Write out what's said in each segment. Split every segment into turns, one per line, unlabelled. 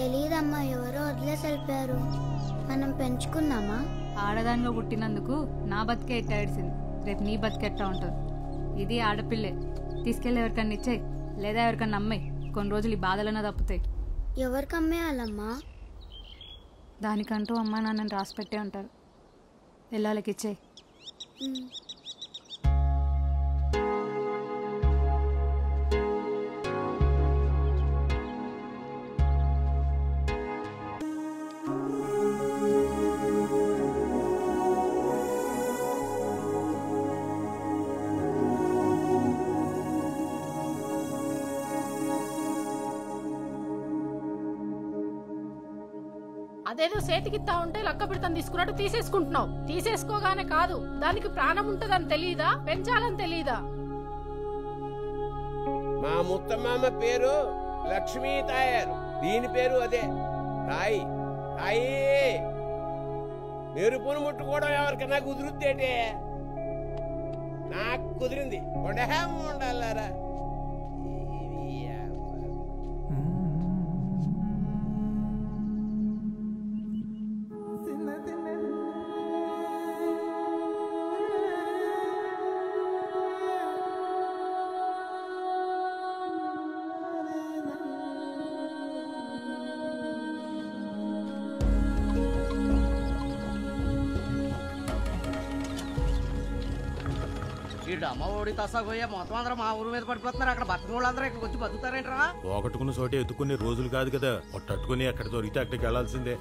తెలీదమ్మా, ఎవరో వదిలేసి వెళ్ళిపోయారు. మనం పెంచుకున్నామా?
ఆడదానిలో పుట్టినందుకు నా బతికే ఎట్టాడిసింది, రేపు నీ బతికెట్టా ఉంటుంది. ఇది ఆడపిల్లే. తీసుకెళ్ళి ఎవరికన్నా ఇచ్చేయి, లేదా ఎవరికన్నా అమ్మాయి. కొన్ని రోజులు ఈ బాధలన్నా తప్పుతాయి.
ఎవరికి అమ్మేయాలమ్మా?
దానికంటూ అమ్మా నాన్నని రాసి పెట్టే ఉంటారు. వెళ్ళాలకి ఇచ్చేయి.
అదేదో చేతికిత్తా ఉంటే లక్క పెడతాను తీసుకున్నట్టు తీసేసుకుంటున్నావు. తీసేసుకోగానే కాదు, దానికి ప్రాణం ఉంటదని తెలియదా? పెంచాలని తెలియదా?
మా ముత్తమామ పేరు లక్ష్మీ తాయారు, దీని పేరు అదే తాయి. తాయి మెరుపును ముట్టుకోవడం ఎవరికన్నా కుదురుద్దేటే? నాకు కుదిరింది. ఉండాలారా
అమ్మ ఓడి తసాగోయే మొత్తం అందరూ మా ఊరు మీద పడిపోతున్నారు. అక్కడ బతుకున్న వాళ్ళందరూ ఇక్కడ వచ్చి బతుకుతారేంట్రా?
పోగొట్టుకున్న చోటే ఎత్తుకునే రోజులు కాదు కదా, పట్టుకుని ఎక్కడ దొరికితే అక్కడికి వెళ్లాల్సిందే.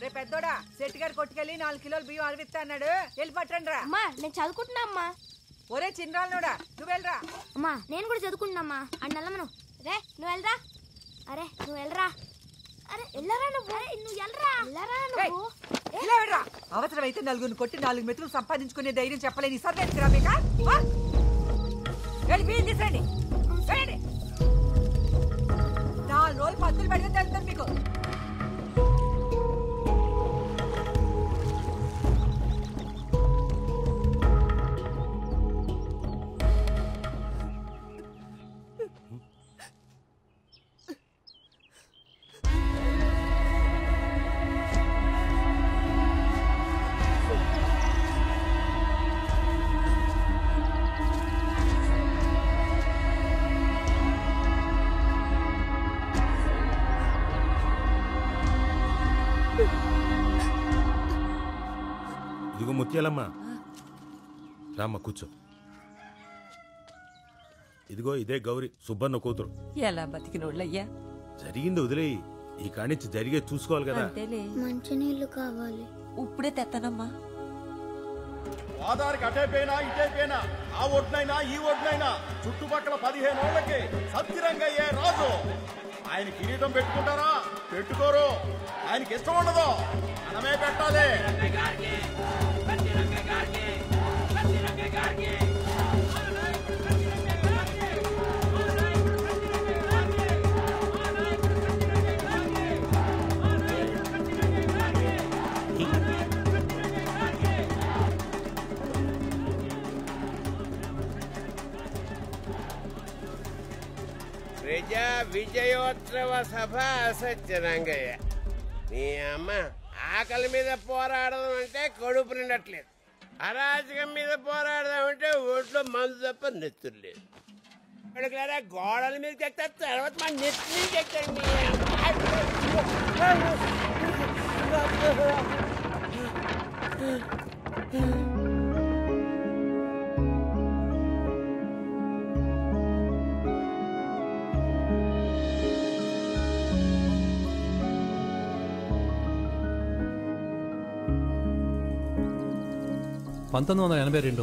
రే పెద్దోడా, శెట్టి గారు కొట్టుకెళ్ళి 4 కిలోలు బియ్యం అరవిస్తా అన్నాడు, వెళ్ళి పట్టండి రా.
అమ్మా నేను చదువుకుంటున్నా అమ్మా.
ఒరే చిన్నరాళ్ళుడా, నువ్వు వెళ్ళరా.
అమ్మా నేను కూడా చదువుకుంటున్నామ్మా. అన్నెల్లమ్మను రే నువ్వు వెళ్ళరా. అరే నువ్వు వెళ్ళరా. అరే వెళ్ళరా నువ్వు. అరే నువ్వు వెళ్ళరా. వెళ్ళరా నువ్వు.
ఇలా వెళ్ళరా. అవసరమైతే 4 కొట్టి 4 మెతులు సంపాదించుకునే ధైర్యం చెప్పలేని సర్వేరా మీక. వెళ్ళి బియ్యం తీసేయండి. వెళ్ళండి. 4 రోజులు పత్తులు పెడితే తెలుస్తుంది మీకు.
ఇదిగో ముత్యాలమ్మ, రామ్మ కూర్చో. ఇదిగో ఇదే గౌరీ, సుబ్బన్న కూతురు.
ఎలా బతికినోళ్ళయ్యా?
జరిగింది వదిలేయి, ఈ కానించి జరిగే చూసుకోవాలి కదా.
మంచినీళ్ళు కావాలి.
ఇప్పుడే తెస్తానమ్మా.
ఆధార్కి అటైపోయినా ఇటైపోయినా, ఆ ఒడ్నైనా ఈ ఒడ్నైనా చుట్టుపక్కల 15 ఏళ్లకి సత్తిరంగయ్యే రాజు. ఆయన కిరీటం పెట్టుకుంటారా? పెట్టుకోరు. ఆయనకి ఇష్టం ఉండదు, మనమే పెట్టాలి.
ప్రజా విజయోత్సవ సభ సత్యరంగయ్య. నీ అమ్మ ఆకలి మీద పోరాడదాం అంటే కడుపు నిండట్లేదు, అరాజకం మీద పోరాడదాం అంటే ఒంట్లో మందు తప్ప నెత్తురు లేదు. అడుగులారా గోడల మీదకి ఎక్కుతారు, తర్వాత మా నెత్తి మీదకి ఎక్కుతారు.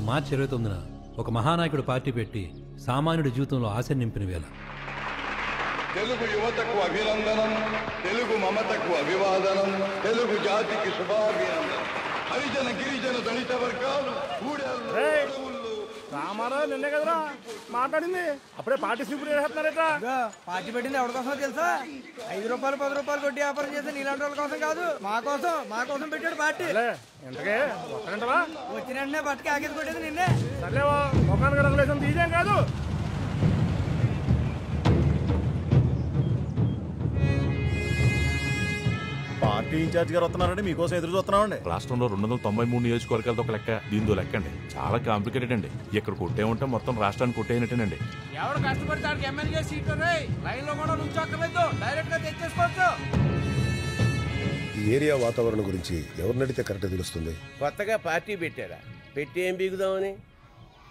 మార్చి 29న ఒక మహానాయకుడు పార్టీ పెట్టి సామాన్యుడి జీవితంలో ఆశ నింపిన వేళ.
తెలుగు యువతకు అభినందనం, తెలుగు మమతకు అభివాదనం, తెలుగు జాతికి శుభాభినందనం. హరిజన గిరిజన దళిత వర్గాలు
రామారావు నిన్నే కదరా మాట్లాడింది, అప్పుడే పార్టీ స్లిప్ చేస్తున్నారట.
పార్టీ పెట్టింది ఎవరి కోసం తెలుసా? 5 రూపాయలు 10 రూపాయలు కొట్టి వ్యాపారం చేస్తే నీలాంటి వాళ్ళ కోసం కాదు, మా కోసం పెట్టాడు పార్టీ.
ఎంతకే వస్తానంటవా?
వచ్చిన వెంటనే పట్టుకి ఆకేది కొట్టేది నిన్నే.
సర్లేవా, ముఖానికి రంగులేసం తీసేం కాదు. పార్టీ ఇన్ఛార్జ్ గారు వస్తున్నారండి, మీకోసం ఎదురు చూస్తున్నామండి.
రాష్ట్రంలో 293 నియోజకవర్గాలతో ఒక లెక్క, దీంతో లెక్క అండి. చాలా కాంప్లికేటెడ్ అండి. ఇక్కడ కొట్టే ఉంటే మొత్తం రాష్ట్రాన్ని కొట్టేయనట్టేనండి.
ఎవరు కష్టపడతానికి ఎమ్మెల్యే సీట్లు లైన్ లో కూడా నుంచోక్కర్లేదు, డైరెక్ట్ గా తెచ్చేసుకోవచ్చు.
ఈ ఏరియా వాతావరణం గురించి ఎవరిని అడిగితే కరెక్ట్ తెలుస్తుంది?
కొత్తగా పార్టీ పెట్టారా? పెట్టి ఏం బిగుదామని?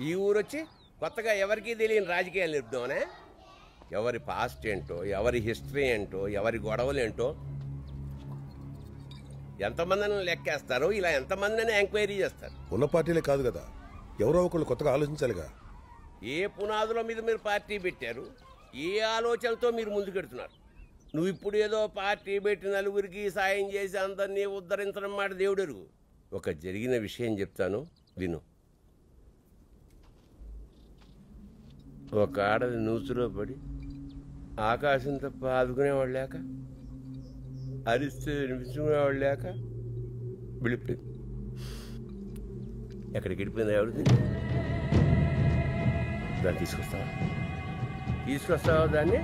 ఈ ఊరొచ్చి కొత్తగా ఎవరికీ తెలియని రాజకీయాలు నిలుపుదామనే? ఎవరి పాస్ట్ ఏంటో, ఎవరి హిస్టరీ ఏంటో, ఎవరి గొడవలు ఏంటో ఎంతమందిని లెక్కేస్తారు, ఇలా ఎంతమందిని ఎంక్వైరీ చేస్తారు.
ఉన్న పార్టీలే కాదు కదా, ఎవరో ఒకళ్ళు కొత్తగా ఆలోచించాలిగా.
ఏ పునాదుల మీద మీరు పార్టీ పెట్టారు, ఏ ఆలోచనతో మీరు ముందుకెడుతున్నారు? నువ్వు ఇప్పుడు ఏదో పార్టీ పెట్టి నలుగురికి సాయం చేసి అందరినీ ఉద్ధరించడం మాట దేవుడెరుగు. ఒక జరిగిన విషయం చెప్తాను విను. ఒక ఆడది నూతులో పడి ఆకాశం తప్ప ఆదుకునేవాళ్ళు లేక, అరిస్తే వినిపించుకునేవాళ్ళు లేక విడిపోయింది. ఎక్కడికి వెళ్ళిపోయింది ఎవరిది? దాన్ని తీసుకొస్తావా దాన్ని?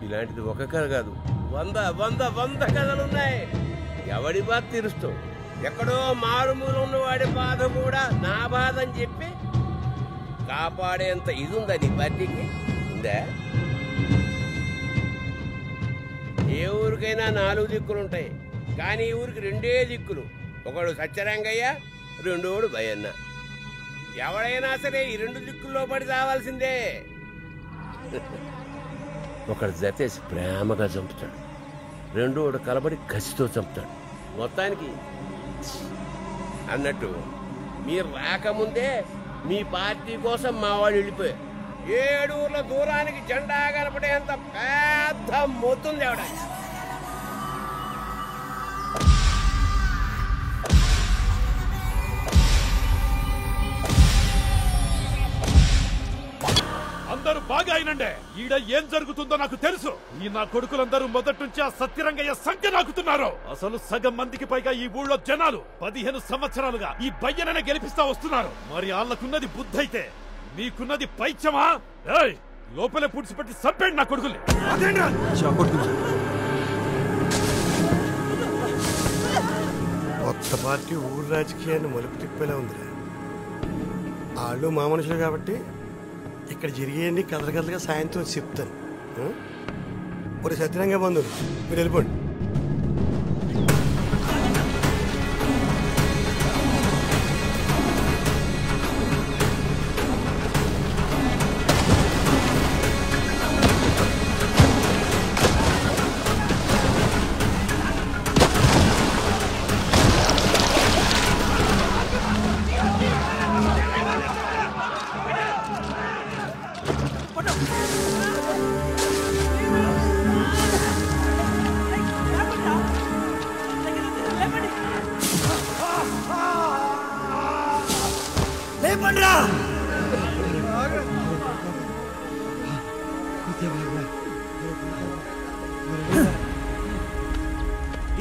ఇలాంటిది ఒక కథ కాదు, 100 కథలున్నాయి. ఎవడి బాధ తీరుస్తావు? ఎక్కడో మారుమూల ఉన్నవాడి బాధ కూడా నా బాధ అని చెప్పి కాపాడేంత ఇది ఉందా నీ పార్టీకి? ఉందా? ఏ ఊరికైనా 4 దిక్కులుంటాయి, కానీ ఈ ఊరికి 2 దిక్కులు. ఒకడు సత్యరంగయ్య, రెండోడు భయన్న. ఎవడైనా సరే ఈ 2 దిక్కుల్లో పడి రావాల్సిందే. ఒకడు జతేసి ప్రేమగా చంపుతాడు, రెండోడు కలబడి కసితో చంపుతాడు. మొత్తానికి అన్నట్టు మీరు రాకముందే మీ పార్టీ కోసం మా వాళ్ళు వెళ్ళిపోయారు. 7 ఊర్ల దూరానికి జెండా కనపడేంత పెద్ద మొత్తుంది ఆవిడ.
అందరూ బాగా అయినండే. ఈడ ఏం జరుగుతుందో నాకు తెలుసు. ఈ నా కొడుకులందరూ మొదటి నుంచి ఆ సత్యరంగయ్య సంఖ్య నాకుతున్నారు. అసలు సగం మందికి పైగా ఈ ఊళ్ళో జనాలు 15 సంవత్సరాలుగా ఈ బయ్యననే గెలిపిస్తా వస్తున్నారు. మరి వాళ్ళకున్నది బుద్ధి అయితే మీకున్నది పైచమా? లోపలే పుడిచిపెట్టి చంపేయండి నా కొడుకుల్ని.
కొత్త పార్టీ ఊరు రాజకీయాన్ని మలుపు తిప్పేలా ఉందిరా. వాళ్ళు మా మనుషులు కాబట్టి ఇక్కడ జరిగేయండి కథలుగా సాయంత్రం చెప్తాను. ఒక సత్యరంగా బంధువులు మీరు వెళ్ళిపోండి.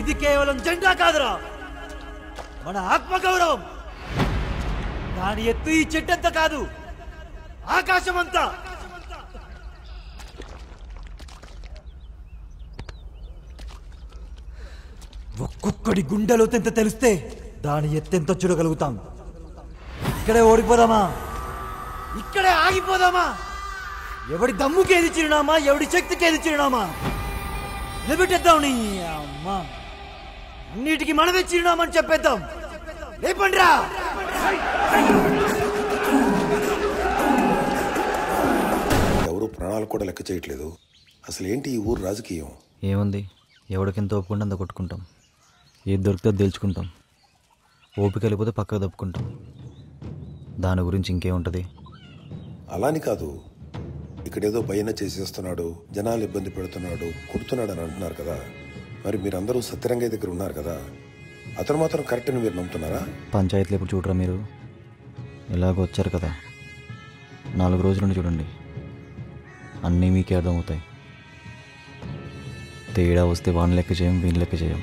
ఇది కేవలం జెండా కాదురా, మన ఆత్మగౌరవం. దాని ఎత్తు ఈ చెట్టంతా కాదు, ఆకాశమంతా. ఒక్కొక్కడి గుండెలో ఎంత తెలిస్తే దాని ఎత్తెంత చూడగలుగుతాం. ఇక్కడే ఓడిపోదామా? ఇక్కడే ఆగిపోదామా? ఎవడి దమ్ముకి ఏది చిరునామా, ఎవడి శక్తికి ఏది చిరునామా? నిలబెట్టేద్దాం. నీ అమ్మా, అన్నిటికీ మనమే చిరునామని చెప్పేద్దాం. లేపండ్రా.
ఎవరు ప్రాణాలు కూడా లెక్క చేయట్లేదు. అసలు ఏంటి ఈ ఊరు రాజకీయం?
ఏముంది, ఎవడికింత ఒప్పుకుంటే అంత కొట్టుకుంటాం. ఏది దొరికితే తెలుసుకుంటాం. ఓపిక వెళ్ళిపోతే పక్కకు తప్పుకుంటాం. దాని గురించి ఇంకేముంటుంది?
అలాని కాదు, ఇక్కడేదో భయన చేసేస్తున్నాడు, జనాలు ఇబ్బంది పెడుతున్నాడు, కొడుతున్నాడు అని అంటున్నారు కదా. మరి మీరందరూ సత్యరంగయ్య దగ్గర ఉన్నారు కదా, అతను మాత్రం కరెక్ట్ అని మీరు నమ్ముతున్నారా?
పంచాయతీలు ఎప్పుడు చూడరా మీరు? ఎలాగో వచ్చారు కదా, 4 రోజుల నుండి చూడండి, అన్నీ మీకే అర్థమవుతాయి. తేడా వస్తే వాడిని లెక్క చేయం, వీని లెక్క చేయం.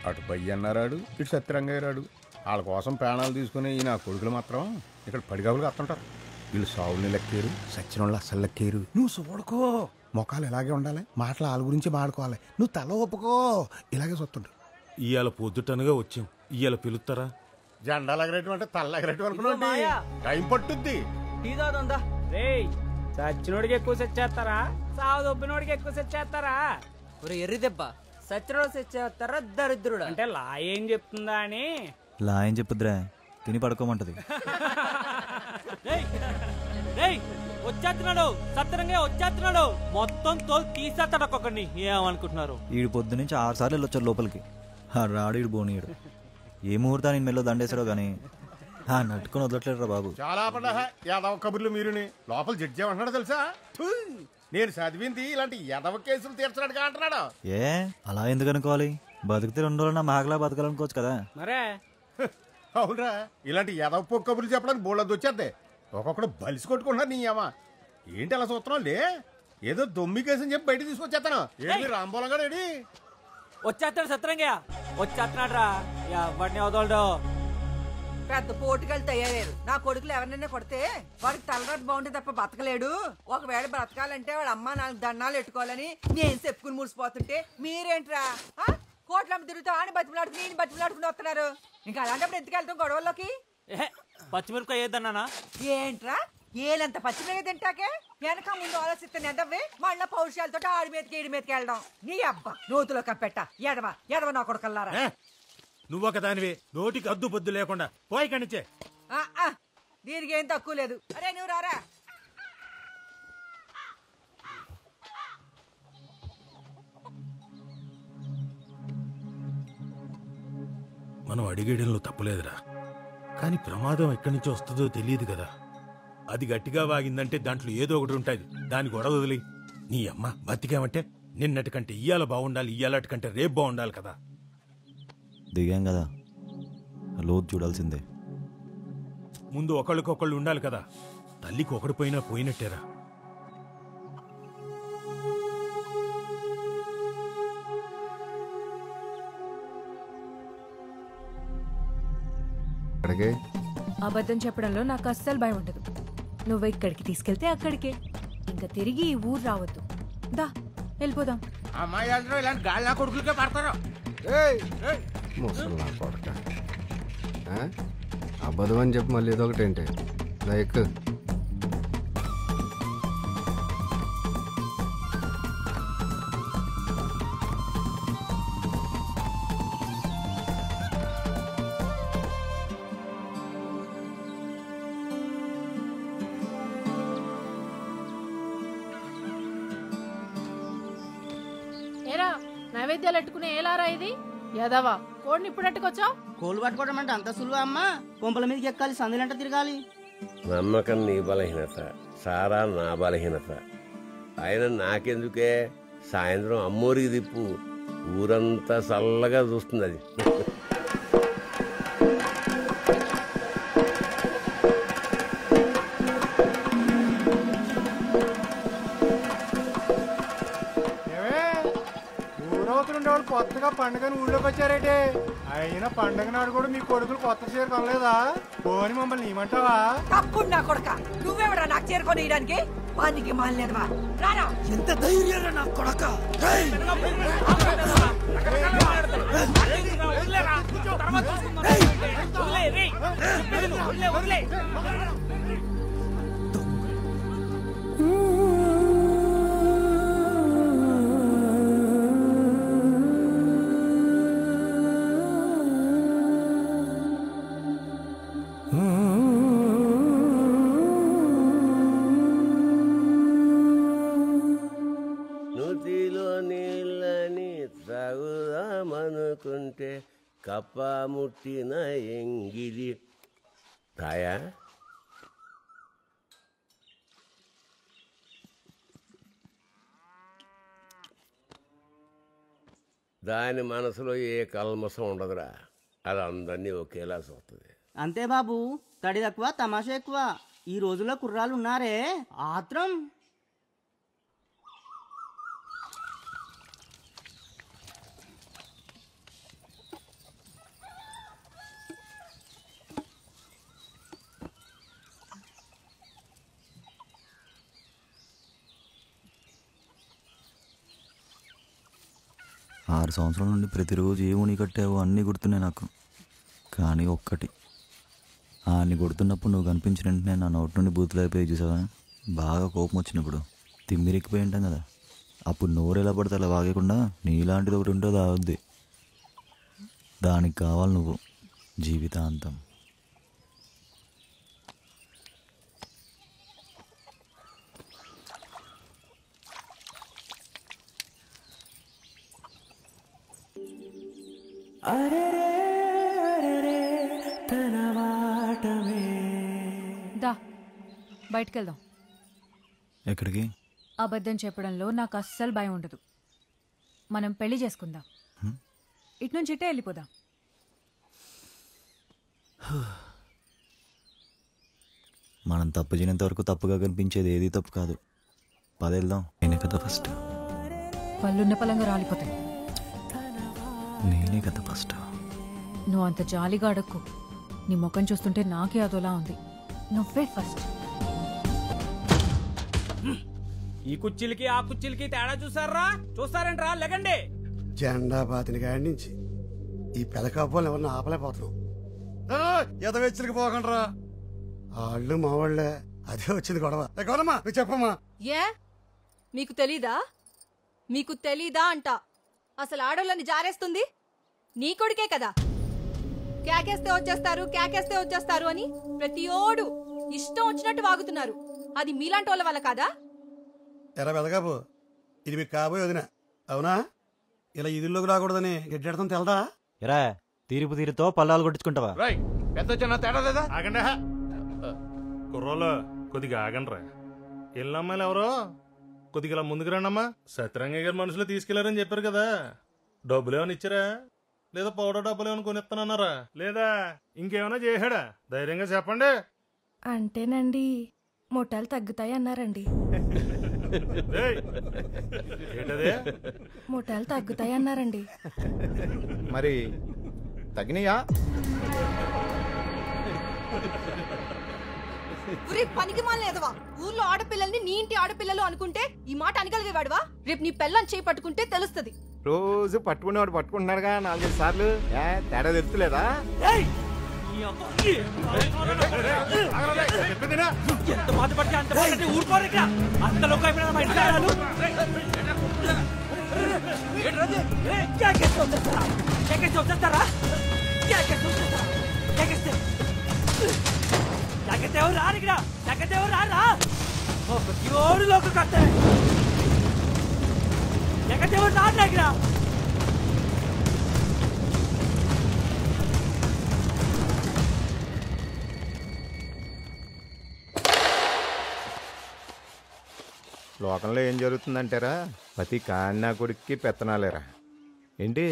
అటు పయ్యి అన్నారాడు, ఇటు సత్యరంగయ్య రాడు. వాళ్ళ కోసం ప్రాణాలు తీసుకుని ఈ నా కొడుకులు మాత్రం ఇక్కడ పడిగావులు కత్తుంటారు.
వీళ్ళు సావుల్ని లెక్కేరు, సచ్చిన వాళ్ళు అస్సలు లెక్కేరు. నువ్వు చూడకో, మొఖాలు ఇలాగే ఉండాలి, మాటలు వాళ్ళ గురించి మాడుకోవాలి. నువ్వు తల ఒప్పుకో, ఇలాగే చూస్తుండు.
ఇవాళ పొద్దుటనగా వచ్చాం, ఇవాళ పిలుస్తారా?
జెండాలు ఎగరేయటం అంటే తల్ల ఎగరేయటం అనుకున్నా టైం పట్టుద్ది.
సచ్చినోడికి ఎక్కువ సెట్ చేస్తారా, సావు దొబ్బినోడికి ఎక్కువ సెట్ చేస్తారా?
ఎర్రి దెబ్బ సచ్చినోడు సెట్ చేస్తారా దరిద్రుడు
అంటే లా ఏం చెప్తుందా అని.
లా ఏం చెప్పుద్రా, తిని పడుకోమంటది.
వచ్చేస్తున్నాడు, సత్తరంగా వచ్చేస్తున్నాడు. మొత్తం తోలు తీసేస్తాడు ఒక్కొక్కడిని. ఏమనుకుంటున్నారు?
ఈడు పొద్దు నుంచి 6 సార్లు వెళ్ళొచ్చాడు లోపలికి. రాడు ఈడు బోనీయుడు. ఏ ముహూర్తాన్ని మెల్లో దండేశాడో గానీ నట్టుకొని వదలట్లేదురా బాబు.
చాలా పడ్డా యాదవ కబుర్లు మీరుని. లోపల జడ్జి ఏమంటున్నాడు తెలుసా? నేను చదివింది ఇలాంటి యాదవ కేసులు తీర్చడానికి అంటున్నాడు.
ఏ అలా ఎందుకు అనుకోవాలి? బతికితే 2 రోజులు నా మాగలా బతకాలనుకోవచ్చు కదా.
మరే
అవునరా, ఇలాంటి యాదవ పొక్కు కబుర్లు చెప్పడానికి బోళ్ళది వచ్చేద్దే. ఒక్కొక్కడు బలిసి కొట్టుకుంటున్నారు. నీ అమ్మ ఏంటి అలా చూస్తున్నావు? లే, ఏదో దొమ్మి కేసని చెప్పి బయట తీసుకొచ్చేస్తాను. ఏంటి రాంబోలం గారు ఏడి
వచ్చేస్తాడు, సత్తరంగా వచ్చేస్తున్నాడు రా. ఎవరిని వదలడు.
పెద్ద పోటుగాళ్ళు తయారయ్యారు. నా కొడుకులు ఎవరినైనా కొడితే వాడికి తలరాటు బాగుంటే తప్ప బతకలేడు. ఒకవేళ బ్రతకాలంటే వాడు అమ్మ 4 దండాలు ఎట్టుకోవాలని నేను చెప్పుకుని మురిసిపోతుంటే మీరేంట్రా కోట్లమ్మ తిరుగుతా అని బతిమలాడుకుని నేను బతిమలాడుకుని వస్తున్నారు. ఇంకా అలాంటప్పుడు ఎందుకు వెళ్తాం గొడవల్లోకి?
పచ్చిమిరపకాయ ఏదన్నానా?
ఏంట్రా ఏలంత పచ్చిమిరపకాయ తింటాకే వెనక ముందు ఆలోచిస్తాను. ఎదవ్వి మళ్ళీ పౌరుషాలతో ఆడి మీదకి ఈడి మీదకి వెళ్దాం. నీ అబ్బా నూతులో కప్పెట్ట ఎడవ ఎడవ నా కొడుకల్లారా.
నువ్వొక దానివి, నోటికి అద్దు పొద్దు లేకుండా పోయి కనిచ్చే.
దీనికి ఏం తక్కువ లేదు. అరే నువ్వు రారా.
మనం అడిగేయడంలో తప్పులేదురా, కానీ ప్రమాదం ఎక్కడి నుంచి వస్తుందో తెలియదు కదా. అది గట్టిగా వాగిందంటే దాంట్లో ఏదో ఒకటి ఉంటుంది. దాని గొడవ వదిలి నీ అమ్మ బతికామంటే నిన్నటి కంటే ఇయ్యాల బాగుండాలి, ఇయ్యాలటి కంటే రేపు బాగుండాలి కదా.
దిగాం కదా, లోతు చూడాల్సిందే.
ముందు ఒకళ్ళకొకళ్ళు ఉండాలి కదా. తల్లికి ఒకడు పోయినా పోయినట్టేరా.
అబద్ధం చెప్పడంలో నాకు అస్సలు భయం ఉండదు. నువ్వు ఇక్కడికి తీసుకెళ్తే అక్కడికే, ఇంకా తిరిగి ఈ ఊరు రావద్దు. దా వెళ్ళిపోదాం.
అమ్మాయి అందరూ ఇలాంటి గాళ్ళ కొడుకులకే పడతారు.
ముసలి కొడక అబద్ధం అని చెప్పి మళ్ళీ ఇదొకటి ఏంటి లైక్
ఏరా నైవేద్యాలు ఎట్టుకునే ఏలారా ఇది? యదవా కోడిని ఇప్పుడు ఎట్టుకొచ్చావు?
కోళ్ళు పట్టుకోవడం అంటే అంత సులువా అమ్మా? కొంపల మీదకి ఎక్కాలి, సందులంట తిరగాలి.
నమ్మకం నీ బలహీనత, సారా నా బలహీనత. ఆయన నాకెందుకే, సాయంత్రం అమ్మోరికి తిప్పు, ఊరంతా చల్లగా చూస్తుంది అది.
ఉండేవాళ్ళు కొత్తగా పండుగని ఊళ్ళోకి వచ్చారేంటి? అయినా పండుగ నాడు కూడా మీ కొడుకులు కొత్త చీర కొనలేదా? పోని మమ్మల్ని ఏమంటావా?
తప్పుడు నా కొడుక, నువ్వెవడా నాకు చేరుకొని ఇయడానికి? వానికి మాలేదువా? రారా.
ఎంత ధైర్యం నా కొడక!
నూతిలో నీళ్ళని తాగుదామనుకుంటే కప్ప ముట్టిన ఎంగిలి తాయా. దాని మనసులో ఏ కల్మసం ఉండదురా, అది అందరినీ ఒకేలా చూస్తుంది.
అంతే బాబు, తడి తక్కువ తమాషా ఎక్కువ. ఈ రోజుల్లో కుర్రాలు ఉన్నారే ఆత్రం.
6 సంవత్సరాల నుండి ప్రతిరోజు ఏ ఉని కట్టావో అన్నీ గుర్తున్నాయి నాకు. కానీ ఒక్కటి, అన్ని కొడుతున్నప్పుడు నువ్వు కనిపించిన వెంటనే నా నోటి నుండి బూతులు అయిపోయి చూసావా? బాగా కోపం వచ్చినప్పుడు తిమ్మిరెక్కిపోయి ఉంటాం కదా, అప్పుడు నోరు ఎలా పడితే అలా వాగకుండా నీలాంటిది ఒకటి ఉంటే తాగొద్ది. దానికి కావాలి నువ్వు జీవితాంతం.
దా బయటకెళ్దాం.
ఎక్కడికి?
అబద్ధం చెప్పడంలో నాకు అస్సలు భయం ఉండదు. మనం పెళ్లి చేసుకుందాం. ఇటు నుంచి ఇటే వెళ్ళిపోదాం.
మనం తప్పు చేయనంత వరకు తప్పుగా కనిపించేది ఏది తప్పు కాదు. పదేళ్దాం. నేనే కదా ఫస్ట్.
పళ్ళున్న పలంగా రాలిపోతాయి.
నేనే కదా ఫస్ట్.
నువ్వు అంత జాలిగా అడక్కు. నీ ముఖం చూస్తుంటే నాకే అదోలా ఉంది. నువ్వే ఫస్ట్.
ఈ కుర్చీలకి ఆ కుర్చీలకి తేడా చూసారా? చూస్తారంట్రా? లెగండి.
జెండా బాతిని కాడి నుంచి ఈ పెదకాపోలు ఎవరిని ఆపలేకపోతున్నాం.
ఎదవెచ్చలికి పోకండ్రా.
వాళ్ళు మా వాళ్ళే. అదే వచ్చింది గొడవ. గొడవమ్మా నువ్వు చెప్పమ్మా.
ఏ మీకు తెలీదా? మీకు తెలీదా అంట. అసలు ఆడోళ్ళని జారేస్తుంది నీ కొడుకే కదా. కేకేస్తే వచ్చేస్తారు అని ప్రతి ఓడు ఇష్టం వచ్చినట్టు వాగుతున్నారు. అది మీలాంటి వాళ్ళ వల్ల కాదా?
ఎరా వెదగాపు, ఇది మీకు కాబోయే వదిన అవునా? ఇలా ఇదిలోకి రాకూడదని గడ్డెడతాం తెలదా?
ఎరా తీరుతో పల్లాలు కొట్టించుకుంటావా?
పెద్ద చిన్న తేడా లేదా?
ఆగండి. కుర్రోళ్ళు కొద్దిగా ఆగండ్రా. ఎల్లమ్మాయిలు ఎవరో కొద్దిగా ముందుకు రండమ్మా. సత్యరంగయ్య గారు మనుషులు తీసుకెళ్లారని చెప్పారు కదా. డబ్బులు ఏమైనా ఇచ్చారా? లేదా పౌడర్ డబ్బులు ఏమైనా కొనిస్తానన్నారా? లేదా ఇంకేమైనా చేశాడా? ధైర్యంగా చెప్పండి.
అంటేనండి మొట్టాలు తగ్గుతాయి అన్నారండి.
ఏంటది?
మొట్టాలు తగ్గుతాయి అన్నారండి.
మరి తగినయా?
పనికి మాలేదవా? ఊర్లో ఆడపిల్లల్ని నీ ఇంటి ఆడపిల్లలు అనుకుంటే ఈ మాట అనగలిగేవాడువా? రేపు నీ పెళ్ళని చేయి పట్టుకుంటే తెలుస్తుంది.
రోజు పట్టుకునేవాడు పట్టుకుంటున్నాడుగా 4-5 సార్లు. తేడా తెలుస్తలేదా?
ఎంత బాధపడితే అంత బాధపడితే ఊరుకోరు. అంతలో
లోకంలో ఏం జరుగుతుందంటారా? ప్రతి కాన్నా కొడుక్కి పెత్తనాలేరా ఏంటి?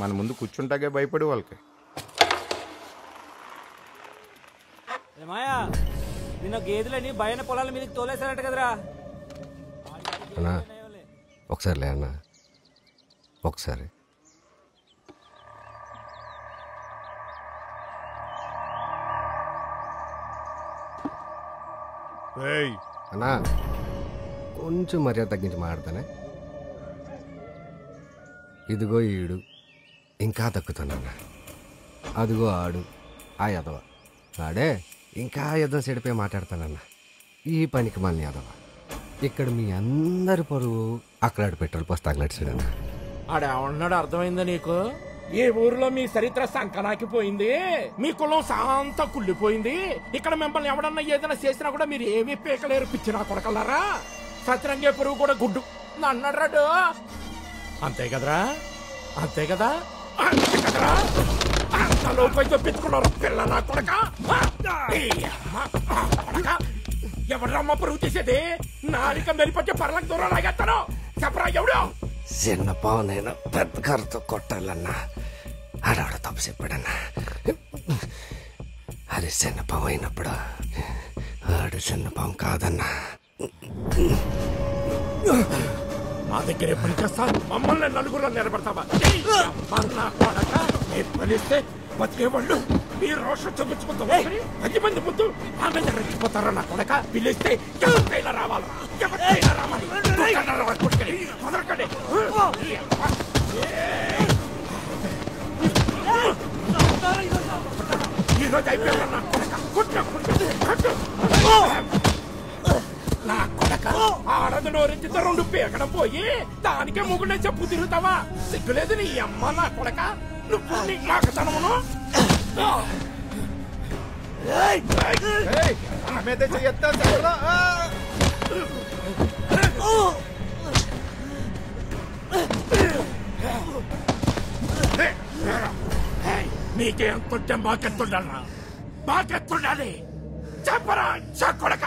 మన ముందు కూర్చుంటాకే భయపడి వాళ్ళకి.
మాయా నిన్న గేదెలని బయన పొలాల మీదకి తోలేశారట కదరా?
అన్నా ఒకసారి లే అన్నా, ఒకసారి. అన్నా కొంచెం మర్యాద తగ్గించి మాట్లాడతానే. ఇదిగో ఈడు ఇంకా తక్కుతానన్నా. అదిగో ఆడు ఆ యదవ ఆడే ఇంకా యుద్ధం చెడిపోయి మాట్లాడతానన్నా. ఈ పనికి మళ్ళీ యదవ ఇక్కడ మీ అందరి పరువు అక్కడ పెట్రోల్ పోసి తగలట్సాడన్నా.
ఆడేమన్నాడు అర్థమైందా నీకు? ఏ ఊరిలో మీ చరిత్ర సంకనాకిపోయింది, మీ కులం శాంత కుళ్ళిపోయింది. ఇక్కడ మిమ్మల్ని ఎవడన్నా ఏదైనా చేసినా కూడా మీరు ఏమీ పీకలేరు. పిచ్చినా కొడకల్లారా. సత్యరంగే పురుగు కూడా గుడ్డు అన్నాడు. అంతే కదరా? అంతే కదా? అంతే కదరా? అంతలో పోయి పెట్టుకున్నారు పిల్ల నా కొడక. ఎవడమ్మా పురుగు తీసేది? నాలిక మెరిపొచ్చే పర్లకు దూరం లాగేస్తాను. చెప్పరా ఎవడు?
చిన్న పావు నేను పెద్ద కర్రతో కొట్టాలన్నా. ఆడవాడ తప్పు చెప్పాడన్నా. అది చిన్న పావు అయినప్పుడు ఆడు చిన్న పాము కాదన్నా.
మా దగ్గర పని చేస్తా మమ్మల్ని నలుగురు నిలబడతావా? పిలిస్తే బతికేవాళ్ళు మీ రోషం చూపించుకుంటాం. 10 మంది ముందు ఆమె రెచ్చిపోతారా నా కొడక? పిలిస్తే ఎవరికైనా రావాలి, ఎవరికైనా రావాలి. మొగుడు పీకడం పోయి దానికే మొగుడే చెప్పు తిరుగుతావా? సిగ్గులేదు నీ అమ్మ నా కొడక. నువ్వు నీ నాకతనమును మీకేంతుంటే మాకెత్తుండాలరా? మాకెత్తుండాలి చెప్పరా కొడక.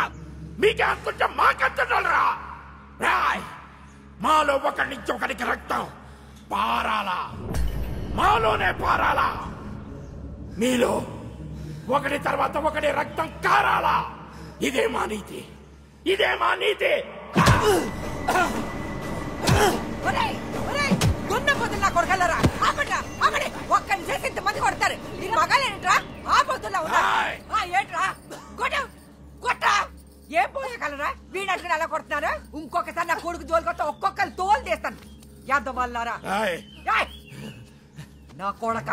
మీకేంతుంటే మాకెత్తుండాలరా? రాయ్ మాలో ఒకరి నుంచి ఒకరికి రక్తం పారాలా, మాలోనే పారాలా. మీలో ఒకటి తర్వాత ఒకటి రక్తం కారాలా. ఇదే మా నీతి, ఇదే మా నీతి.
గున్నపోతున్నా కొడగలరా? ఆపట్రా ఆపడే. ఒక్కడిని చేసి ఇంతమంది కొడతారు. ఇది మగాలేంట్రా? ఆపోతున్నా ఏంట్రా? కొట్టా ఏం పోయగలరా? వీడట్టుకుని అలా కొడుతున్నారు. ఇంకొకసారి నా కొడుకు జోలికొత్త ఒక్కొక్కరు తోలు తీస్తాను. యాదవ్ వల్లారా నా కొడక.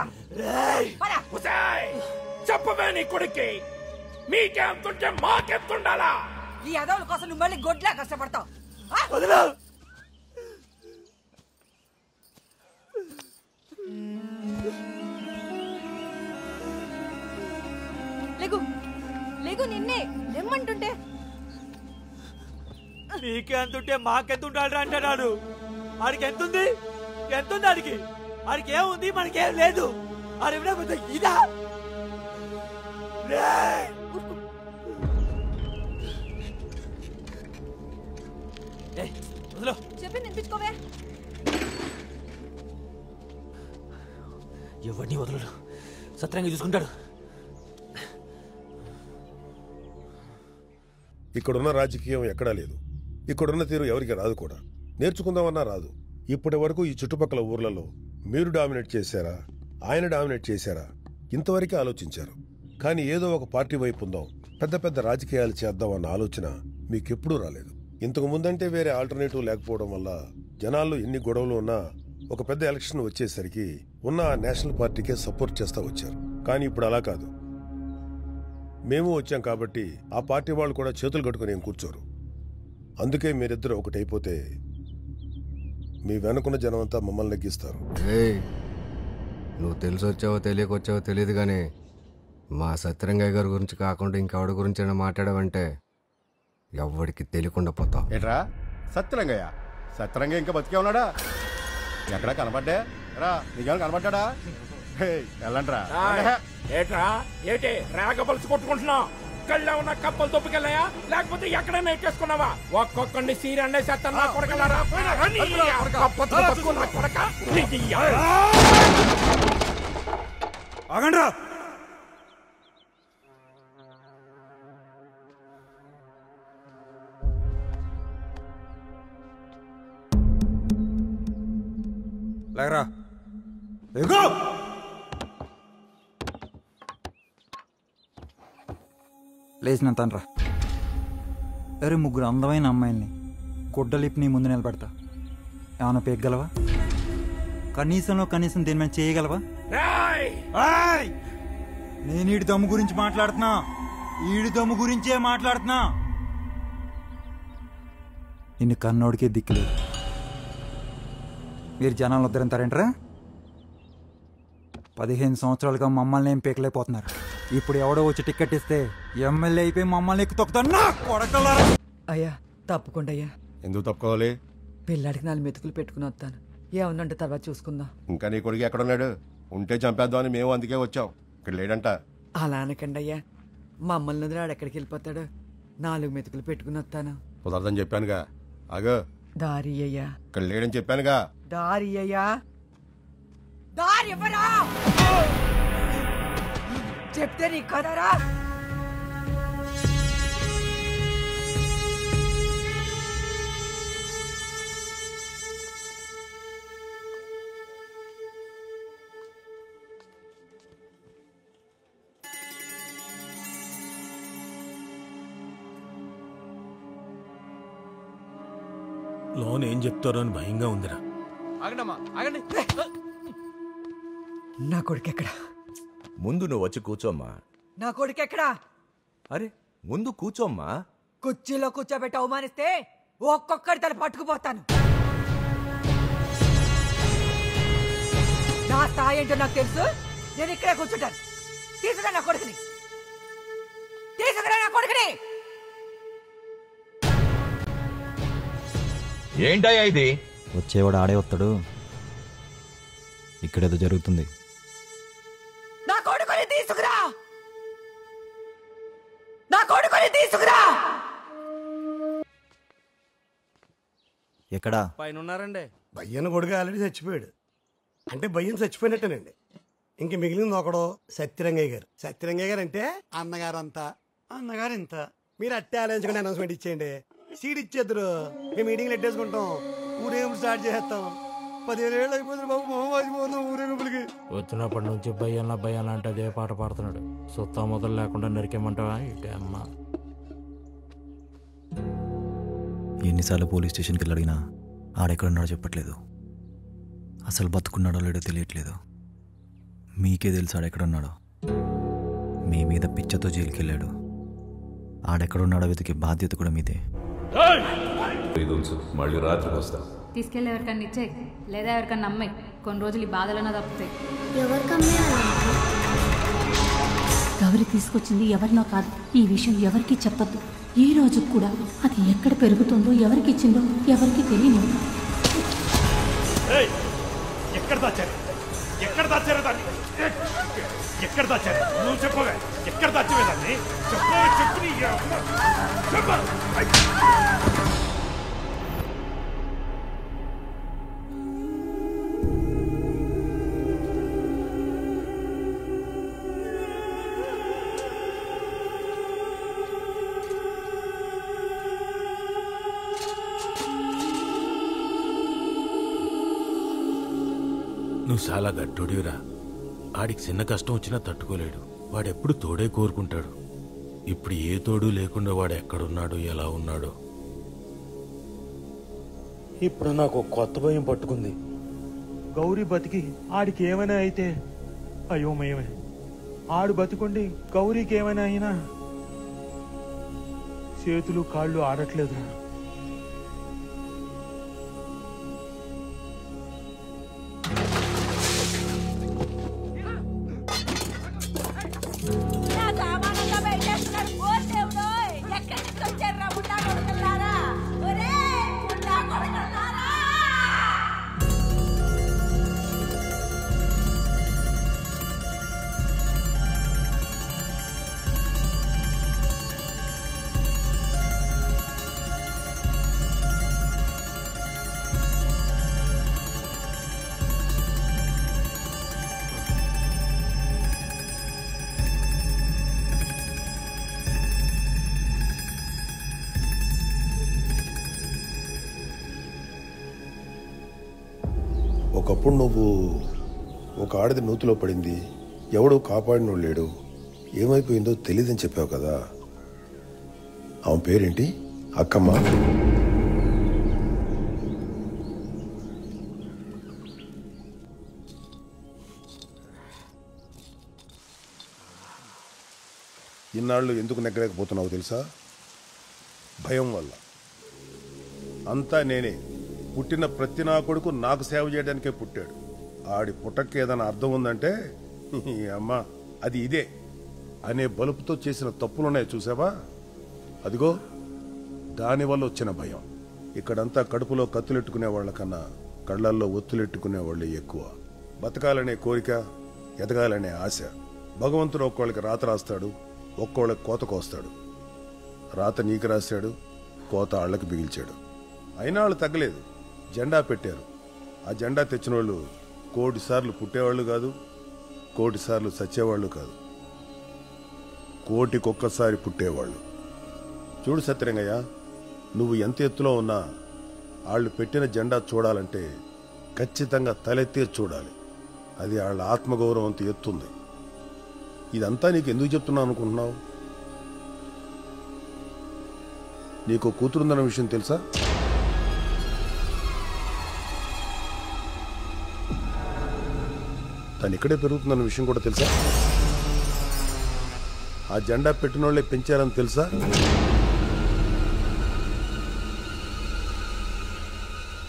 చెప్పవే నీ కొడుక్కి మీకెంతుంటే మాకెంతుండాలా?
ఈ యాదవుల కోసం నువ్వు మళ్ళీ గొడ్లా కష్టపడతావు.
లేగు లేగు, నిన్నే లెమ్మంటుంటే.
నీకెంతుంటే మాకెంతుంటాడు అంటున్నాడు. ఆడికి ఎంతుంది? ఎంతుంది ఆడికి? ఆడికి ఏముంది? మనకేం లేదు. ఆడి ఇదా
చెప్పి నింపించుకోవే.
ఎవరిని వదలడు, సత్రంగా చూసుకుంటాడు.
ఇక్కడున్న రాజకీయం ఎక్కడా లేదు. ఇక్కడున్న తీరు ఎవరికి రాదు కూడా. నేర్చుకుందామన్నా రాదు. ఇప్పటి వరకు ఈ చుట్టుపక్కల ఊర్లలో మీరు డామినేట్ చేశారా, ఆయన డామినేట్ చేశారా, ఇంతవరకే ఆలోచించారు. కానీ ఏదో ఒక పార్టీ వైపు ఉందాం, పెద్ద పెద్ద రాజకీయాలు చేద్దాం అన్న ఆలోచన మీకెప్పుడూ రాలేదు. ఇంతకు ముందంటే వేరే ఆల్టర్నేటివ్ లేకపోవడం వల్ల జనాల్లో ఎన్ని గొడవలు ఉన్నా ఒక పెద్ద ఎలక్షన్ వచ్చేసరికి ఉన్న ఆ నేషనల్ పార్టీకే సపోర్ట్ చేస్తా వచ్చారు. కానీ ఇప్పుడు అలా కాదు. మేము వచ్చాం కాబట్టి ఆ పార్టీ వాళ్ళు కూడా చేతులు కట్టుకుని ఏం కూర్చోరు. అందుకే మీరిద్దరు ఒకటైపోతే మీ వెనుకున్న జనం అంతా మమ్మల్ని నెగ్గిస్తారు.
నువ్వు తెలిసి వచ్చావో తెలియకొచ్చావో తెలియదు కానీ మా సత్యరంగయ్య గారి గురించి కాకుండా ఇంకెవడి గురించి అయినా మాట్లాడావంటే ఎవరికి తెలియకుండా పోతావు.
ఏట్రా సత్యరంగయ్య? సత్యరంగయ్య ఇంకా బతికే ఉన్నాడా? ఎక్కడా కనబడ్డా రా? నీకేమైనా కనబడ్డా? వెళ్ళండిరా.
ఏట్రా ఏటి రేగ పలుసు కొట్టుకుంటున్నావు? కళ్ళ ఉన్న కప్పలు తొప్పుకెళ్ళాయా లేకపోతే ఎక్కడైనా ఎక్కేసుకున్నావా? ఒక్కొక్కడిని సీరండే చేస్తాను నా కొడకలారా.
ఆగండ్రా. లేకరా లేకో.
లేచిన తండ్రా. అరే ముగ్గురు అందమైన అమ్మాయిల్ని గుడ్డలిప్పి నీ ముందు నిలబెడతా. ఏమైనా పేగలవా? కనీసంలో కనీసం దేని మీద చేయగలవా? నేను ఈడి దమ్ము గురించి మాట్లాడుతున్నా. ఈడి దమ్ము గురించే మాట్లాడుతున్నా. నిన్ను కన్నోడికే దిక్కులేదు. మీరు జనాలు వద్దరంటారేంట్రా? 15 సంవత్సరాలుగా మమ్మల్ని ఏం పీకలేకపోతున్నారు. ఇప్పుడు ఎవడో వచ్చి టికెట్ ఇస్తే ఎమ్మెల్యే అయిపోయి మమ్మల్ని ఎక్కు తొక్కుతాను.
అయ్యా తప్పకుండా అయ్యా.
ఎందుకు తప్పుకోవాలి?
పిల్లాడికి 4 మెతుకులు పెట్టుకుని వస్తాను. ఏమన్నంటే తర్వాత చూసుకుందాం.
ఇంకా నీ కొడుకు ఎక్కడున్నాడు? ఉంటే చంపేద్దాం అని మేము అందుకే వచ్చాం. ఇక్కడ లేడంట.
అలా అనకండి అయ్యా. మమ్మల్ని వదిలాడు ఎక్కడికి వెళ్ళిపోతాడు? 4 మెతుకులు పెట్టుకుని వస్తాను.
కుదరదని చెప్పానుగా. ఆగో
దారి అయ్యా.
ఇక్కడ లేడని చెప్పానుగా.
దారి అయ్యా. దారి ఇవ్వరా? చెప్తే నీకు కదరా?
లోన్ ఏం చెప్తారో అని భయంగా ఉందిరా.
ఆగండి.
నా కొడుకు ఎక్కడా?
ముందు నువ్వు వచ్చి కూర్చోమ్మా.
నా కొడుకు ఎక్కడా?
అరే ముందు కూర్చోమ్మా.
కుర్చీలో కూర్చోబెట్టి అవమానిస్తే ఒక్కొక్కడి తల పట్టుకుపోతాను. నా స్థాయి ఏంటో నాకు తెలుసు. నేను ఇక్కడే కూర్చుంటాను. తీసుకురా నా కొడుకుని, తీసుకురా నా కొడుకుని.
ఏంటయ్యా ఇది? వచ్చేవాడు ఆడే వస్తాడు. ఇక్కడేదో జరుగుతుంది.
నా కొడుకుని తీసుకురా, నా కొడుకుని తీసుకురా.
ఎక్కడా?
పైన ఉన్నారండి. భయ్యన కొడుకు ఆల్రెడీ చచ్చిపోయాడు. అంటే భయ్యం చచ్చిపోయినట్టేనండి. ఇంక మిగిలింది ఒకడు సత్యరంగయ్య గారు. సత్యరంగయ్య గారు అంటే అన్నగారు అంతా, అన్నగారు ఇంత. మీరు అట్టే ఆలోచించుకుని అనౌన్స్మెంట్ ఇచ్చేయండి. సీట్ ఇచ్చేద్దరు. మేము మీటింగ్లు ఎట్టేసుకుంటాం. ఊరేగింపు స్టార్ట్ చేసేస్తాం. 15 ఏళ్ళు అయిపోతుంది బాబు. మొహం వాసిపోతున్నాం ఊరేగింపులకి.
వచ్చినప్పటి నుంచి భయ్యన్న అంటే అదే పాట పాడుతున్నాడు. సుత్తా మొదలు లేకుండా నరికేమంటావా ఇటే అమ్మ.
ఎన్నిసార్లు పోలీస్ స్టేషన్కి వెళ్ళి అడిగినా ఆడెక్కడున్నాడో చెప్పట్లేదు. అసలు బతుకున్నాడో లేడో తెలియట్లేదు. మీకే తెలుసు ఆడెక్కడున్నాడో. మీ మీద పిచ్చతో జైలుకి వెళ్ళాడు. ఆడెక్కడున్నాడో వెతికే బాధ్యత కూడా మీదే.
మళ్ళీ రాత్రికి వస్తా.
తీసుకెళ్ళి ఎవరికన్నా ఇచ్చే, లేదా ఎవరికన్నా అమ్మాయి. కొన్ని రోజులు ఈ బాధలన్నా తప్పుతాయి.
గౌరి తీసుకొచ్చింది ఎవరినో కాదు. ఈ విషయం ఎవరికి చెప్పద్దు. ఈ రోజు కూడా అది ఎక్కడ పెరుగుతుందో, ఎవరికి ఇచ్చిందో ఎవరికి తెలియదు.
ఎక్కడ దాచారు? ఎక్కడ దాచారు దాన్ని? ఎక్కడ దాచారు? నువ్వు చెప్పవే. ఎక్కడ దాచవే దాన్ని? చెప్పవే. చెప్పు.
నువ్వు చాలా గట్టోడివిరా. ఆడికి చిన్న కష్టం వచ్చినా తట్టుకోలేడు. వాడెప్పుడు తోడే కోరుకుంటాడు. ఇప్పుడు ఏ తోడు లేకుండా వాడు ఎక్కడున్నాడో, ఎలా ఉన్నాడో.
ఇప్పుడు నాకు కొత్త భయం పట్టుకుంది. గౌరీ బతికి ఆడికి ఏమైనా అయితే అయోమయమే. ఆడు బతికుండి గౌరీకి ఏమైనా అయినా చేతులు కాళ్ళు ఆడట్లేదురా.
ఒకప్పుడు నువ్వు ఒక ఆడది నూతిలో పడింది, ఎవడో కాపాడినోడు లేడు, ఏమైపోయిందో తెలియదని చెప్పావు కదా. ఆమె పేరేంటి? అక్కమ్మ. ఇన్నాళ్ళు ఎందుకు నెగ్గలేకపోతున్నావు తెలుసా? భయం వల్ల. అంతా నేనే. పుట్టిన ప్రతి నా కొడుకు నాకు సేవ చేయడానికే పుట్టాడు. ఆడి పుట్టకి ఏదైనా అర్థం ఉందంటే అమ్మ అది ఇదే అనే బలుపుతో చేసిన తప్పులున్నాయి చూసావా? అదిగో దానివల్ల వచ్చిన భయం. ఇక్కడంతా కడుపులో కత్తులెట్టుకునే వాళ్ళ కన్నా కళ్ళల్లో ఒత్తులెట్టుకునే వాళ్ళే ఎక్కువ. బతకాలనే కోరిక, ఎదగాలనే ఆశ. భగవంతుడు ఒక్కోళ్ళకి రాత రాస్తాడు, ఒక్కోళ్ళకి కోత కోస్తాడు. రాత నీకు రాశాడు, కోత ఆళ్ళకి బిగిల్చాడు. అయినా వాళ్ళు తగ్గలేదు. జెండా పెట్టారు. ఆ జెండా తెచ్చిన వాళ్ళు 1,000,000 సార్లు పుట్టేవాళ్ళు కాదు, 1,000,000 సార్లు చచ్చేవాళ్ళు కాదు, 1,000,000కి ఒక్కసారి పుట్టేవాళ్ళు. చూడు సత్యరంగయ్య, నువ్వు ఎంత ఎత్తులో ఉన్నా వాళ్ళు పెట్టిన జెండా చూడాలంటే ఖచ్చితంగా తలెత్తే చూడాలి. అది వాళ్ళ ఆత్మగౌరవంతో ఎత్తుంది. ఇదంతా నీకు ఎందుకు చెప్తున్నాను అనుకుంటున్నావు? నీకు కూతురుందన్న విషయం తెలుసా? తను ఇక్కడే పెరుగుతుందన్న విషయం కూడా తెలుసా? ఆ జెండా పెట్టిన వాళ్ళే పెంచారని తెలుసా?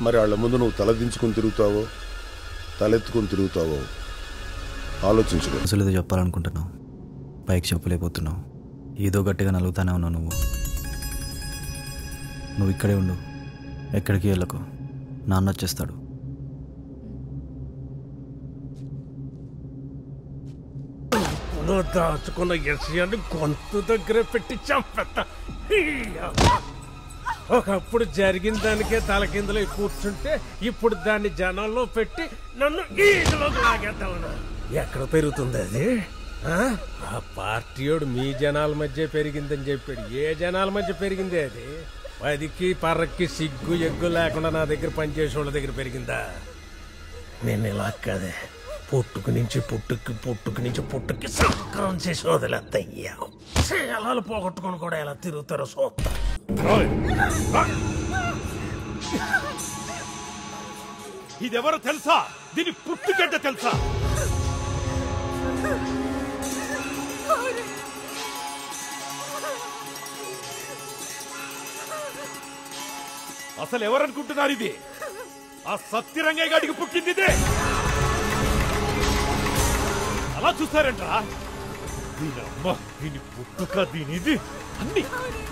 మరి వాళ్ళ ముందు నువ్వు తలదించుకుని తిరుగుతావో తలెత్తుకుని తిరుగుతావో ఆలోచించుకో.
అసలు ఏదో చెప్పాలనుకుంటున్నావు, పైకి చెప్పలేకపోతున్నావు. ఏదో గట్టిగా నలుగుతానే ఉన్నావు. నువ్వు ఇక్కడే ఉండు, ఎక్కడికి వెళ్ళకు. నాన్న వచ్చేస్తాడు.
దాచుకున్న విషయాన్ని గొంతు దగ్గర పెట్టి చంపేస్తా. ఒకప్పుడు జరిగిన దానికే తలకిందులో కూర్చుంటే ఇప్పుడు దాన్ని జనాల్లో పెట్టి నన్ను ఈగలోకి లాగేద్దామన్నా. ఎక్కడ పెరుగుతుంది అది? ఆ పార్టీయోడు మీ జనాల మధ్య పెరిగిందని చెప్పాడు. ఏ జనాల మధ్య పెరిగింది అది? 10కి పర్రకి సిగ్గు ఎగ్గు లేకుండా నా దగ్గర పనిచేసే వాళ్ళ దగ్గర పెరిగిందా? నేను ఇలా కాదే, పుట్టుకు నుంచి పుట్టుకి సంకరం చేసి వదిలేద్దయ్యా. శేలాలు పోగొట్టుకుని కూడా ఎలా తిరుగుతారో చూస్తా.
ఇదెవరో తెలుసా? దీని పుట్టుగడ్డ తెలుసా? అసలు ఎవరనుకుంటున్నారు ఇది? ఆ సత్యరంగయ్య గాడికి పుట్టింది ఇదే. అలా చూస్తారంట్రా? దీనమ్మ, దీని పుట్టుక, దీనిది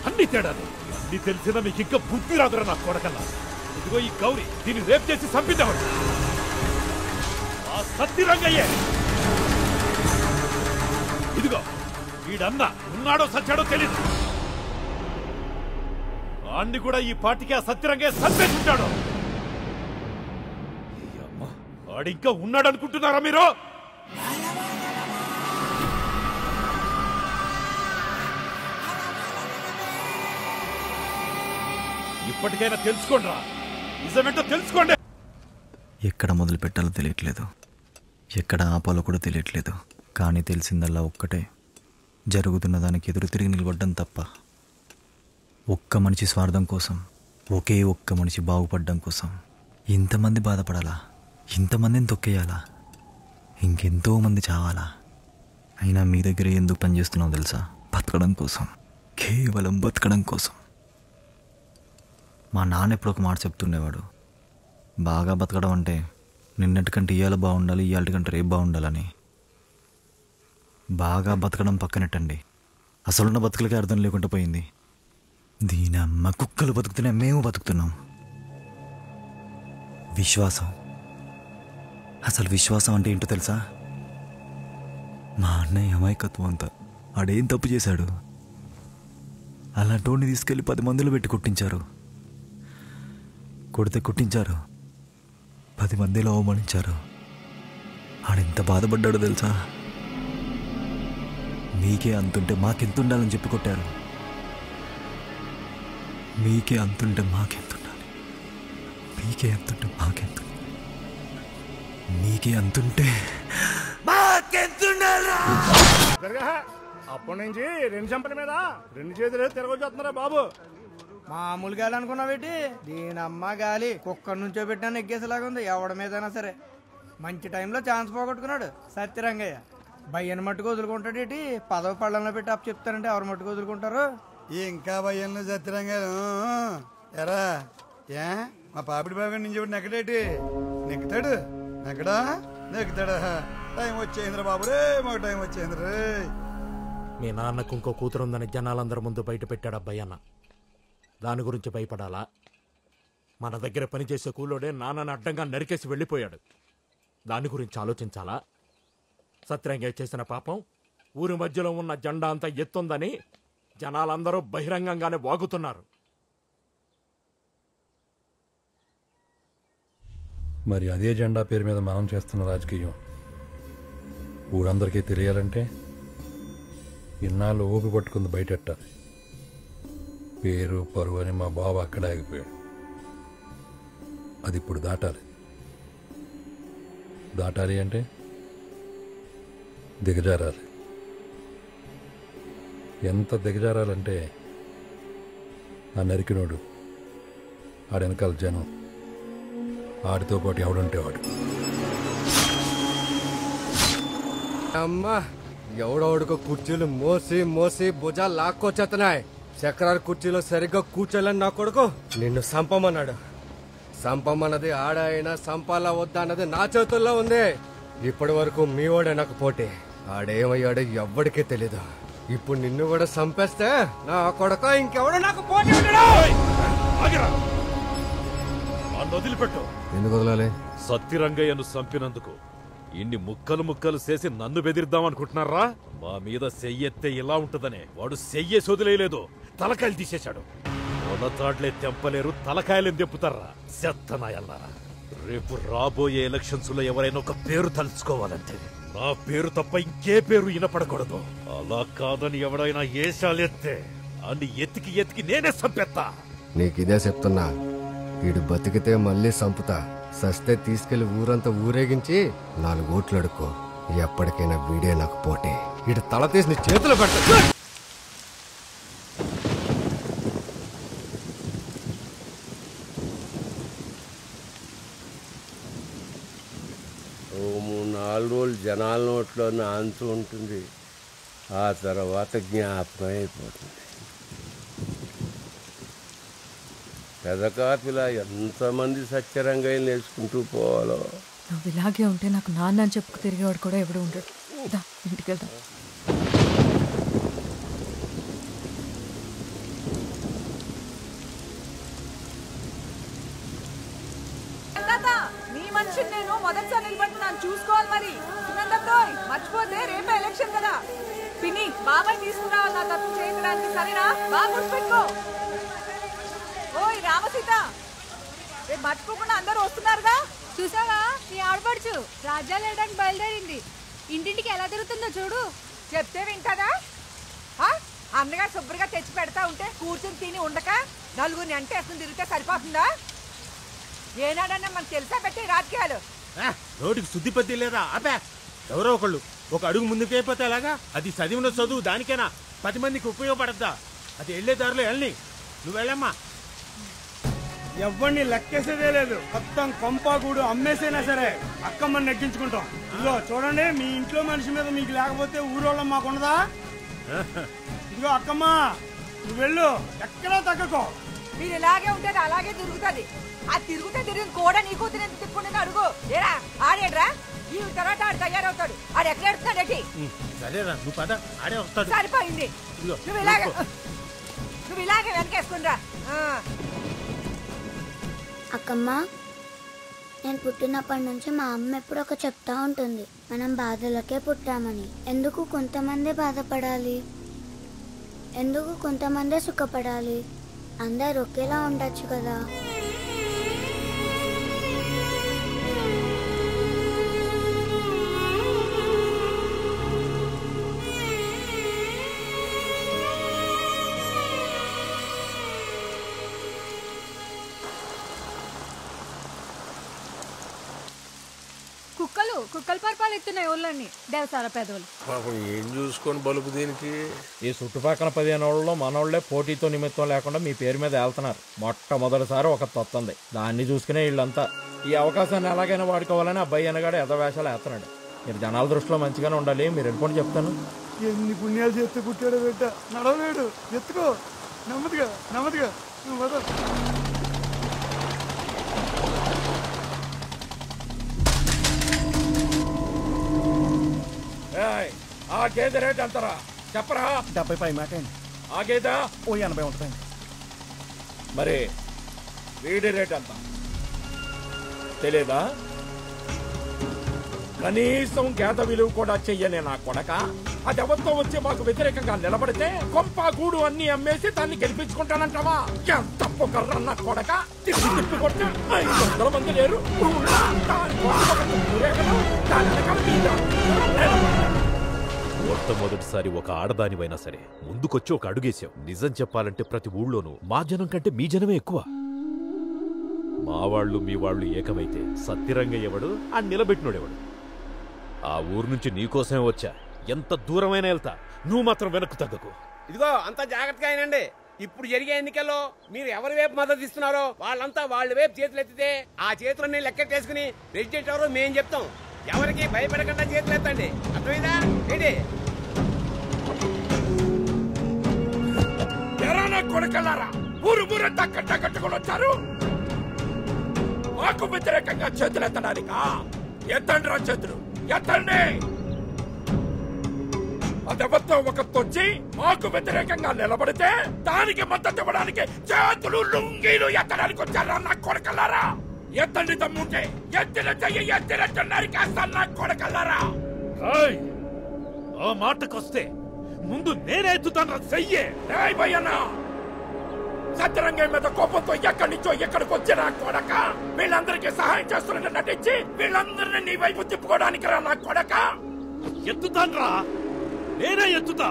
అన్ని తేడాలు. అన్ని తెలిసినా మీకు ఇంకా బుద్ధి రాదురా నా కొడకల్లా. ఇదిగో ఈ గౌరీ, దీన్ని రేపు చేసి చంపిద్దామని ఆ సత్యరంగయ్యే. ఇదిగో వీడన్న ఉన్నాడో సచ్చాడో తెలీదు. అన్ని కూడా ఈ పార్టీకి ఆ సత్యరంగయ్య చంపేస్తుంటాడు. వాడింకా ఉన్నాడు అనుకుంటున్నారా మీరు? ఇప్పటికైనా తెలుసుకోండి రా, నిజమేంటో తెలుసుకోండి.
ఎక్కడ మొదలు పెట్టాలో తెలియట్లేదు, ఎక్కడ ఆపాలో కూడా తెలియట్లేదు. కానీ తెలిసిందల్లా ఒక్కటే, జరుగుతున్న దానికి ఎదురు తిరిగి నిలబడ్డం తప్ప. ఒక్క మనిషి స్వార్థం కోసం, ఒకే ఒక్క మనిషి బాగుపడడం కోసం ఇంతమంది బాధపడాలా? ఇంతమందిని తొక్కేయాలా? ఇంకెంతో మంది చావాలా? అయినా మీ దగ్గర ఎందుకు పనిచేస్తున్నావు తెలుసా? బతకడం కోసం, కేవలం బతకడం కోసం. మా నాన్న ఎప్పుడు ఒక మాట చెప్తుండేవాడు, బాగా బతకడం అంటే నిన్నటికంటే ఇవాళ బాగుండాలి, ఇవాళకంటే రేపు బాగుండాలని. బాగా బతకడం పక్కనట్టండి, అసలున్న బతుకులకే అర్థం లేకుండా పోయింది. దీనమ్మ, కుక్కలు బతుకుతున్నాయి, మేము బతుకుతున్నాం. విశ్వాసం, అసలు విశ్వాసం అంటే ఏంటో తెలుసా? మా అన్నయ్య అమాయకత్వం అంతా. ఆడేం తప్పు చేశాడు? అలాంటి తీసుకెళ్ళి 10 మందిలో పెట్టి కొట్టించారు. కొడితే కొట్టించారు, 10 మందిలో అవమానించారు. ఆడెంత బాధపడ్డాడో తెలుసా? మీకే అంతుంటే మాకెంత ఉండాలని చెప్పి కొట్టారు. మీకే అంతుంటే మాకెంతుండాలి, మీకే అంతుంటే మాకెంత, మీకే అంతుంటే మాకెంతుండాలా?
అప్పటి నుంచి 2 చంపల మీద 2 చేతులు తిరగొచ్చేస్తున్నారా బాబు?
మామూలు గాలి అనుకున్నావేటి? దీనమ్మ గాలి కుక్కర్ నుంచో పెట్టినా ఎగ్గేసేలాగా ఉంది. ఎవడి మీదైనా సరే మంచి టైంలో ఛాన్స్ పోగొట్టుకున్నాడు సత్యరంగయ్య. భయ్యని మట్టుకు వదులుకుంటాడేటి? పదవి పళ్ళంలో పెట్టి అప్పు చెప్తారంటే ఎవరు మట్టుకు వదులుకుంటారు?
ఇంకా భయ్యంలో సత్యరంగా ఎరా ఏ మా పాపిడి బాగా నుంచి నెక్కడేటి? నెక్కుతాడు, నెక్కడా నెక్కుతాడా? టైం వచ్చేంద్ర బాబు రే, మాకు టైం వచ్చేంద్ర రే.
మీ నాన్నకు ఇంకో కూతురుందని జనాలందరి ముందు బయట పెట్టాడు అబ్బాయన్న. దాని గురించి భయపడాలా? మన దగ్గర పనిచేసే కూలోడే నాన్నని అడ్డంగా నరికేసి వెళ్ళిపోయాడు. దాని గురించి ఆలోచించాలా? సత్యరంగయ్య చేసిన పాపం ఊరి మధ్యలో ఉన్న జెండా అంతా ఎత్తుందని జనాలందరూ బహిరంగంగానే వాగుతున్నారు.
మరి అదే జెండా పేరు మీద మనం చేస్తున్న రాజకీయం ఊరందరికీ తెలియాలంటే ఇన్నాళ్ళు ఊపి పట్టుకుంది బయటెట్టాలి. పేరు పరువు అని మా బావ అక్కడ ఆగిపోయాడు. అది ఇప్పుడు దాటాలి. దాటాలి అంటే దిగజారాలి. ఎంత దిగజారాలంటే ఆ నరికినోడు, ఆడెనకాల జనం, ఆడితో పాటు ఎవడుంటే వాడు.
అమ్మా ఎవడోడుకో కుర్చీలు మోసి మోసి భుజాలు లాక్కొచ్చేస్తున్నాయి. చక్రాల కుర్చీలో సరిగ్గా కూర్చోలేని నా కొడుకు నిన్ను సంపమన్నాడు. సంపమన్నది ఆడ అయినా సంపాలా వద్దా అన్నది నా చేతుల్లో ఉంది. ఇప్పటి వరకు మీ వాడే నాకు పోటీ. ఆడేమయ్యాడో ఎవ్వడికే తెలీదు. ఇప్పుడు నిన్ను కూడా చంపేస్తే నా కొడక ఇంకెవడో నాకు పోటీ
వదిలిపెట్టు.
ఎందుకు వదలాలి?
సత్యరంగయ్యను చంపినందుకు ఇన్ని ముక్కలు ముక్కలు చేసి నన్ను బెదిరిద్దామనుకుంటున్నారా? మా మీద సెయ్యెత్తే ఇలా ఉంటుందనే వాడు సెయ్యేసి వదిలేయలేదు, తలకాయలు తీసేశాడు. మొలతాడ్లే తెంపలేరు, తలకాయలేం తెంపుతారా చెత్తనాయల్లారా. రేపు రాబోయే ఎలక్షన్స్ లో ఎవరైనా ఒక పేరు తలుచుకోవాలంటే నా పేరు తప్ప ఇంకే పేరు వినపడకూడదు. అలా కాదని ఎవడైనా ఏషాలెత్తే అన్ని ఎతికి ఎతికి నేనే చంపేస్తా.
నీకిదే చెప్తున్నా, వీడు బతికితే మళ్ళీ చంపుతా, సస్తే తీసుకెళ్లి ఊరంతా ఊరేగించి 4 ఓట్లు అడుక్కో. ఎప్పటికైనా వీడే నాకు పోటీ. వీడు తల తీసి నీ చేతిలో పెడతా.
ఓ 3-4 రోజులు జనాల నోట్లో నాంతూ ఉంటుంది, ఆ తర్వాత జ్ఞాపకం అయిపోతుంది. పెదకాపిలా ఎంతమంది సత్యరంగయ్యలు వేసుకుంటూ పోవాలో.
నువ్వు ఇలాగే ఉంటే నాకు నాన్న అని చెప్పుకు తిరిగేవాడు కూడా ఎవడు ఉండడు. ఇంటికి వెళ్దాం.
నీ మనిషిని నేను మొదటిసారి నిలబెట్టినాను, చూసుకోవాలి మరి. మర్చిపోతే రేపే ఎలక్షన్ కదా. పిన్ని బాబాయ్ తీసుకురావాలి నా తప్పు చేయడానికి, సరేనా? బాగా గుర్తుపెట్టుకో. ఓయ్ రామసీత, రేపు మర్చిపోకుండా అందరూ వస్తున్నారుగా.
చూసావా నీ ఆడపడుచు రాజ్యాలు వెళ్ళడానికి బయలుదేరింది. ఇంటింటికి ఎలా తిరుగుతుందో చూడు.
చెప్తే వింటాదా? అన్నగా శుభ్రంగా తెచ్చి పెడతా ఉంటే కూర్చుని తిని ఉండక నలుగురిని అంటే వేసుకుని తిరిగితే సరిపోతుందా? ఏనాడన్నా మనకు తెలుసా పెట్టి రాజకీయాలు?
నోటికి శుద్ధి పద్ధి లేదా? అబ్బా, ఎవరో ఒకళ్ళు ఒక అడుగు ముందుకైపోతే ఎలాగా? అది చదివిన చదువు దానికైనా 10 మందికి ఉపయోగపడద్దా? అది వెళ్లే దారిలో వెళ్ళని. నువ్వు వెళ్ళమ్మా.
ఎవరిని లెక్కేసేదే లేదు. మొత్తం కొంపాగూడు అమ్మేసైనా సరే అక్కమ్మని నెగ్గించుకుంటాం. ఇదిగో చూడండి, మీ ఇంట్లో మనిషి మీద మీకు లేకపోతే ఊరోళ్ళం మాకుండదా? ఇదిగో అక్కమ్మ, నువ్వు వెళ్ళు, ఎక్కడా తగ్గకో.
మీరు ఇలాగే ఉంటే అలాగే తిరుగుతుంది. ఆ తిరుగుతే తిరిగి కూడా నీకు తిప్పుకుంటే అడుగు. ఏరా ఆడేడ్రా, ఈ తర్వాత ఆడు తయారవుతాడు. ఆడు ఎక్కడ ఎడుతున్నాడేటి?
సరేరా, నువ్వు పద, ఆడే వస్తాడు.
సరిపోయింది. నువ్వు ఇలాగే వెనకేసుకునిరా.
అక్కమ్మ, నేను పుట్టినప్పటి నుంచి మా అమ్మ ఎప్పుడు ఒక చెప్తా ఉంటుంది, మనం బాధలకే పుట్టామని. ఎందుకు కొంతమంది బాధపడాలి? ఎందుకు కొంతమందే సుఖపడాలి? అందరు ఒకేలా ఉండొచ్చు కదా.
కుక్కలు పరపాలు ఎత్తున్నాయి ఊళ్ళని దేవసాల పేదోళ్ళు.
పాపం ఏం చూసుకొని బలుపు దీనికి?
ఈ చుట్టుపక్కల 15 ఏళ్లలో మనోళ్లే పోటీతో నిమిత్తం లేకుండా మీ పేరు మీద వెళ్తున్నారు. మొట్టమొదటిసారి ఒక తొత్తంది, దాన్ని చూసుకునే వీళ్ళంతా ఈ అవకాశాన్ని ఎలాగైనా వాడుకోవాలని అబ్బాయి అనగాడు ఎదవేషాలు వేస్తున్నాడు. మీరు జనాల దృష్టిలో మంచిగానే ఉండాలి. మీరు వెళ్ళిపోండి చెప్తాను.
ఎన్ని పుణ్యాలు చేస్తే పుట్టాడు బిడ్డ. నడవలేడు, ఎత్తుకో. నెమ్మదిగా నెమ్మదిగా నువ్వు వద.
ఆ గేదె రేట్ ఎంతరా చెప్పరా?
70 పై మాట.
ఆ గేదె
ఓ 80 ఉంటుంది.
మరి వీడి రేట్ ఎంత తెలీదా? కనీసం గేద విలువ కూడా చెయ్యనే నా కొడక. అది ఎవరితో వచ్చి మాకు వ్యతిరేకంగా నిలబడితే కొంప గూడు అన్ని అమ్మేసి దాన్ని గెలిపించుకుంటానంటావా? ఎంత పొగర్రా నా కొడక. తిప్పి కొట్టి 500 మంది లేరు.
మొట్టమొదటిసారి ఒక ఆడదానివైనా సరే ముందుకొచ్చి ఒక అడుగేశావు. నిజం చెప్పాలంటే ప్రతి ఊళ్ళోనూ మా జనం కంటే మీ జనమే ఎక్కువ. మా వాళ్ళు మీ వాళ్ళు ఏకమైతే సత్యరంగయ్య ఎవడు, ఆ నిలబెట్టినోడెవడు? ఆ ఊరు నుంచి నీకోసమే వచ్చా. ఎంత దూరమైనా వెళ్తా, నువ్వు మాత్రం వెనక్కు తగ్గకు.
ఇదిగో అంతా జాగ్రత్తగా అయినండి. ఇప్పుడు జరిగే ఎన్నికల్లో మీరు ఎవరి వైపు మద్దతు ఇస్తున్నారో వాళ్ళంతా వాళ్ళ వైపు చేతులు ఎత్తితే ఆ చేతులన్నీ లెక్కెట్టేసుకుని ప్రెసిడెంట్ ఎవరో మేం చెప్తాం. ఎవరికి భయపడకుండా చేతులు ఎత్తండి. అర్థమైందా? ఏంటి
కొడకల్లారా, ఊరు ఊరంతా కట్టకట్టుకుని వచ్చారు. మాకు వ్యతిరేకంగా చేతులు ఎత్తడానికా? ఎత్తండి రా చేతులు, ఎత్తండి. అదెవరితో ఒకతొచ్చి మాకు వ్యతిరేకంగా నిలబడితే దానికి మద్దతు ఇవ్వడానికి చేతులు లుంగీలు ఎత్తడానికి వచ్చారా నా కొడకల్లారా? ఎత్తండి తమ్ముంటే ఎత్తిన చెయ్యి ఎత్తినట్టు నరికేస్తాను నా కొడకల్లారా.
ఆ మాటకొస్తే ముందు నేనే ఎత్తుతాను చెయ్యే.
భయ్యన్నా సత్యరంగం మీద కోపంతో ఎక్కడి నుంచో ఎక్కడికి వచ్చినా కొడక వీళ్ళందరికీ సహాయం చేస్తున్నట్టు నటించి వీళ్ళందరినీ నీ వైపు తిప్పుకోవడానికి రా నా కొడక.
ఎత్తుతాన్రా, నేనే ఎత్తుతా.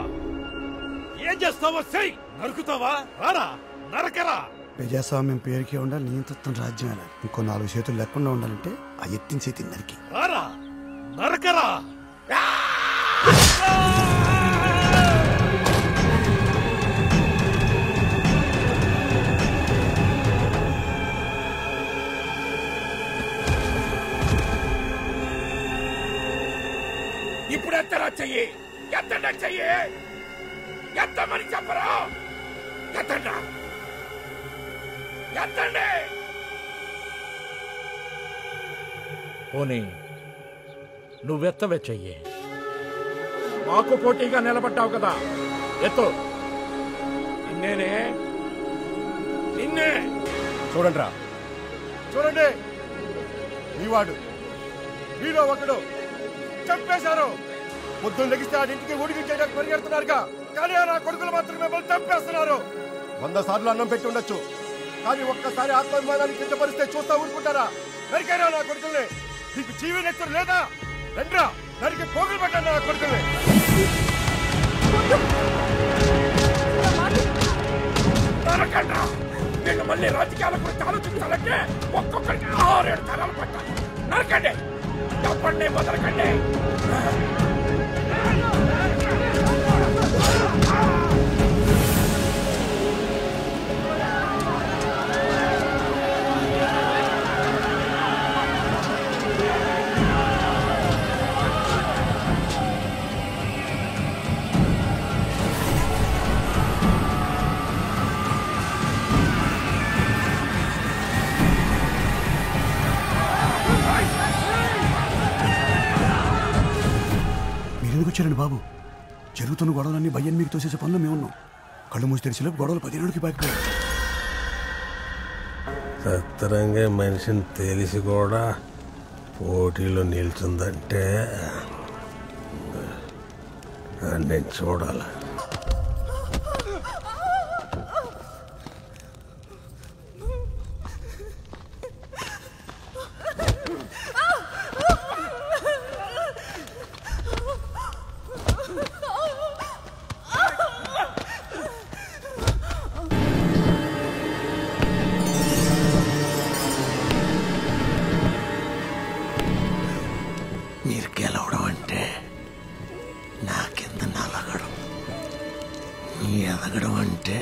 ఏం చేస్తావో చెయ్యి. నరుకుతావా? రారా, నరకరా.
ప్రజాస్వామ్యం పేరుకే ఉండాలి, నియంతృత్వం రాజ్యం అలా. ఇంకో 4 చేతులు లేకుండా ఉండాలంటే ఆ ఎత్తిన చేతి నరికి
రారా, నరకరా.
ఇప్పుడు ఎత్తరా చెయ్యి, ఎత్తండి చెయ్యి, ఎత్తమని చెప్పరా. ఎత్తండి, ఎత్తండి.
పోనీ నువ్వెత్తవే చెయ్యి. మాకు పోటీగా నిలబడ్డావు కదా, ఎత్తు. నిన్నేనే, నిన్నే.
చూడండి రా, చూడండి. నీవాడు మీలో ఒకడు చంపేశారు. పొద్దున్న లెగిస్తే ఆ ఇంటికి ఊడికి చేయడానికి పరిగెడుతున్నారుగా, కానీ నా కొడుకులు మాత్రం మిమ్మల్ని చంపేస్తున్నారు. 100 సార్లు అన్నం పెట్టి ఉండొచ్చు, కానీ ఒక్కసారి ఆత్మాభిమానాన్ని కిందపరిస్తే చూస్తా ఊరుకుంటారా? నరికారా నా కొడుకుల్ని? నీకు జీవి నెత్తరు లేదా? రండ్రా, నరికి పోగులు పెట్టండి నా కొడుకుల్ని.
నరకండ్రా. నేను మళ్ళీ రాజకీయాల గురించి ఆలోచించాలంటే ఒక్కొక్కరికి 6-7 తరాలు పట్టాలి. నరకండి, తప్పండి, మొదలకండి.
మీరెందుకు వచ్చారండి బాబు? జరుగుతున్న గొడవలన్నీ భయ్యని మీకు తోసేసే పనులు మేము ఉన్నాం. కళ్ళు మూసి తెరిచేలోపు గొడవలు 10 ఏళ్ళకి పాకిపోయాయి.
సత్తరంగా మనిషిని తెలిసి కూడా పోటీలో నిల్చుందంటే నేను చూడాలి. మీరు గెలవడం అంటే నా కింద నలగడం, మీ ఎదగడం అంటే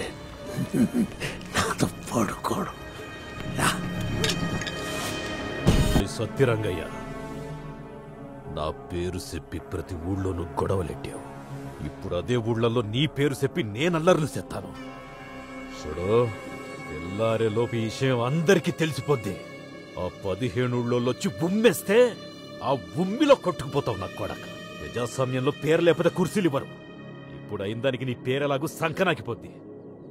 నాతో పడుకోవడం.
సత్యరంగయ్య, నా పేరు చెప్పి ప్రతి ఊళ్ళోనూ గొడవలెట్టావు. ఇప్పుడు అదే ఊళ్ళల్లో నీ పేరు చెప్పి నేనల్లర్లు చెత్తాను. చూడు, తెల్లారేలోపు ఈ విషయం అందరికీ తెలిసిపోద్ది. ఆ 15 ఊళ్ళోళ్ళొచ్చి ఉమ్మేస్తే ఆ ఉమ్మిలో కొట్టుకుపోతావు నా కొడక. ప్రజాస్వామ్యంలో పేరు లేకపోతే కుర్చీలు ఇవ్వరు. ఇప్పుడు అయిన దానికి నీ పేరెలాగూ సంకనాకిపోద్ది.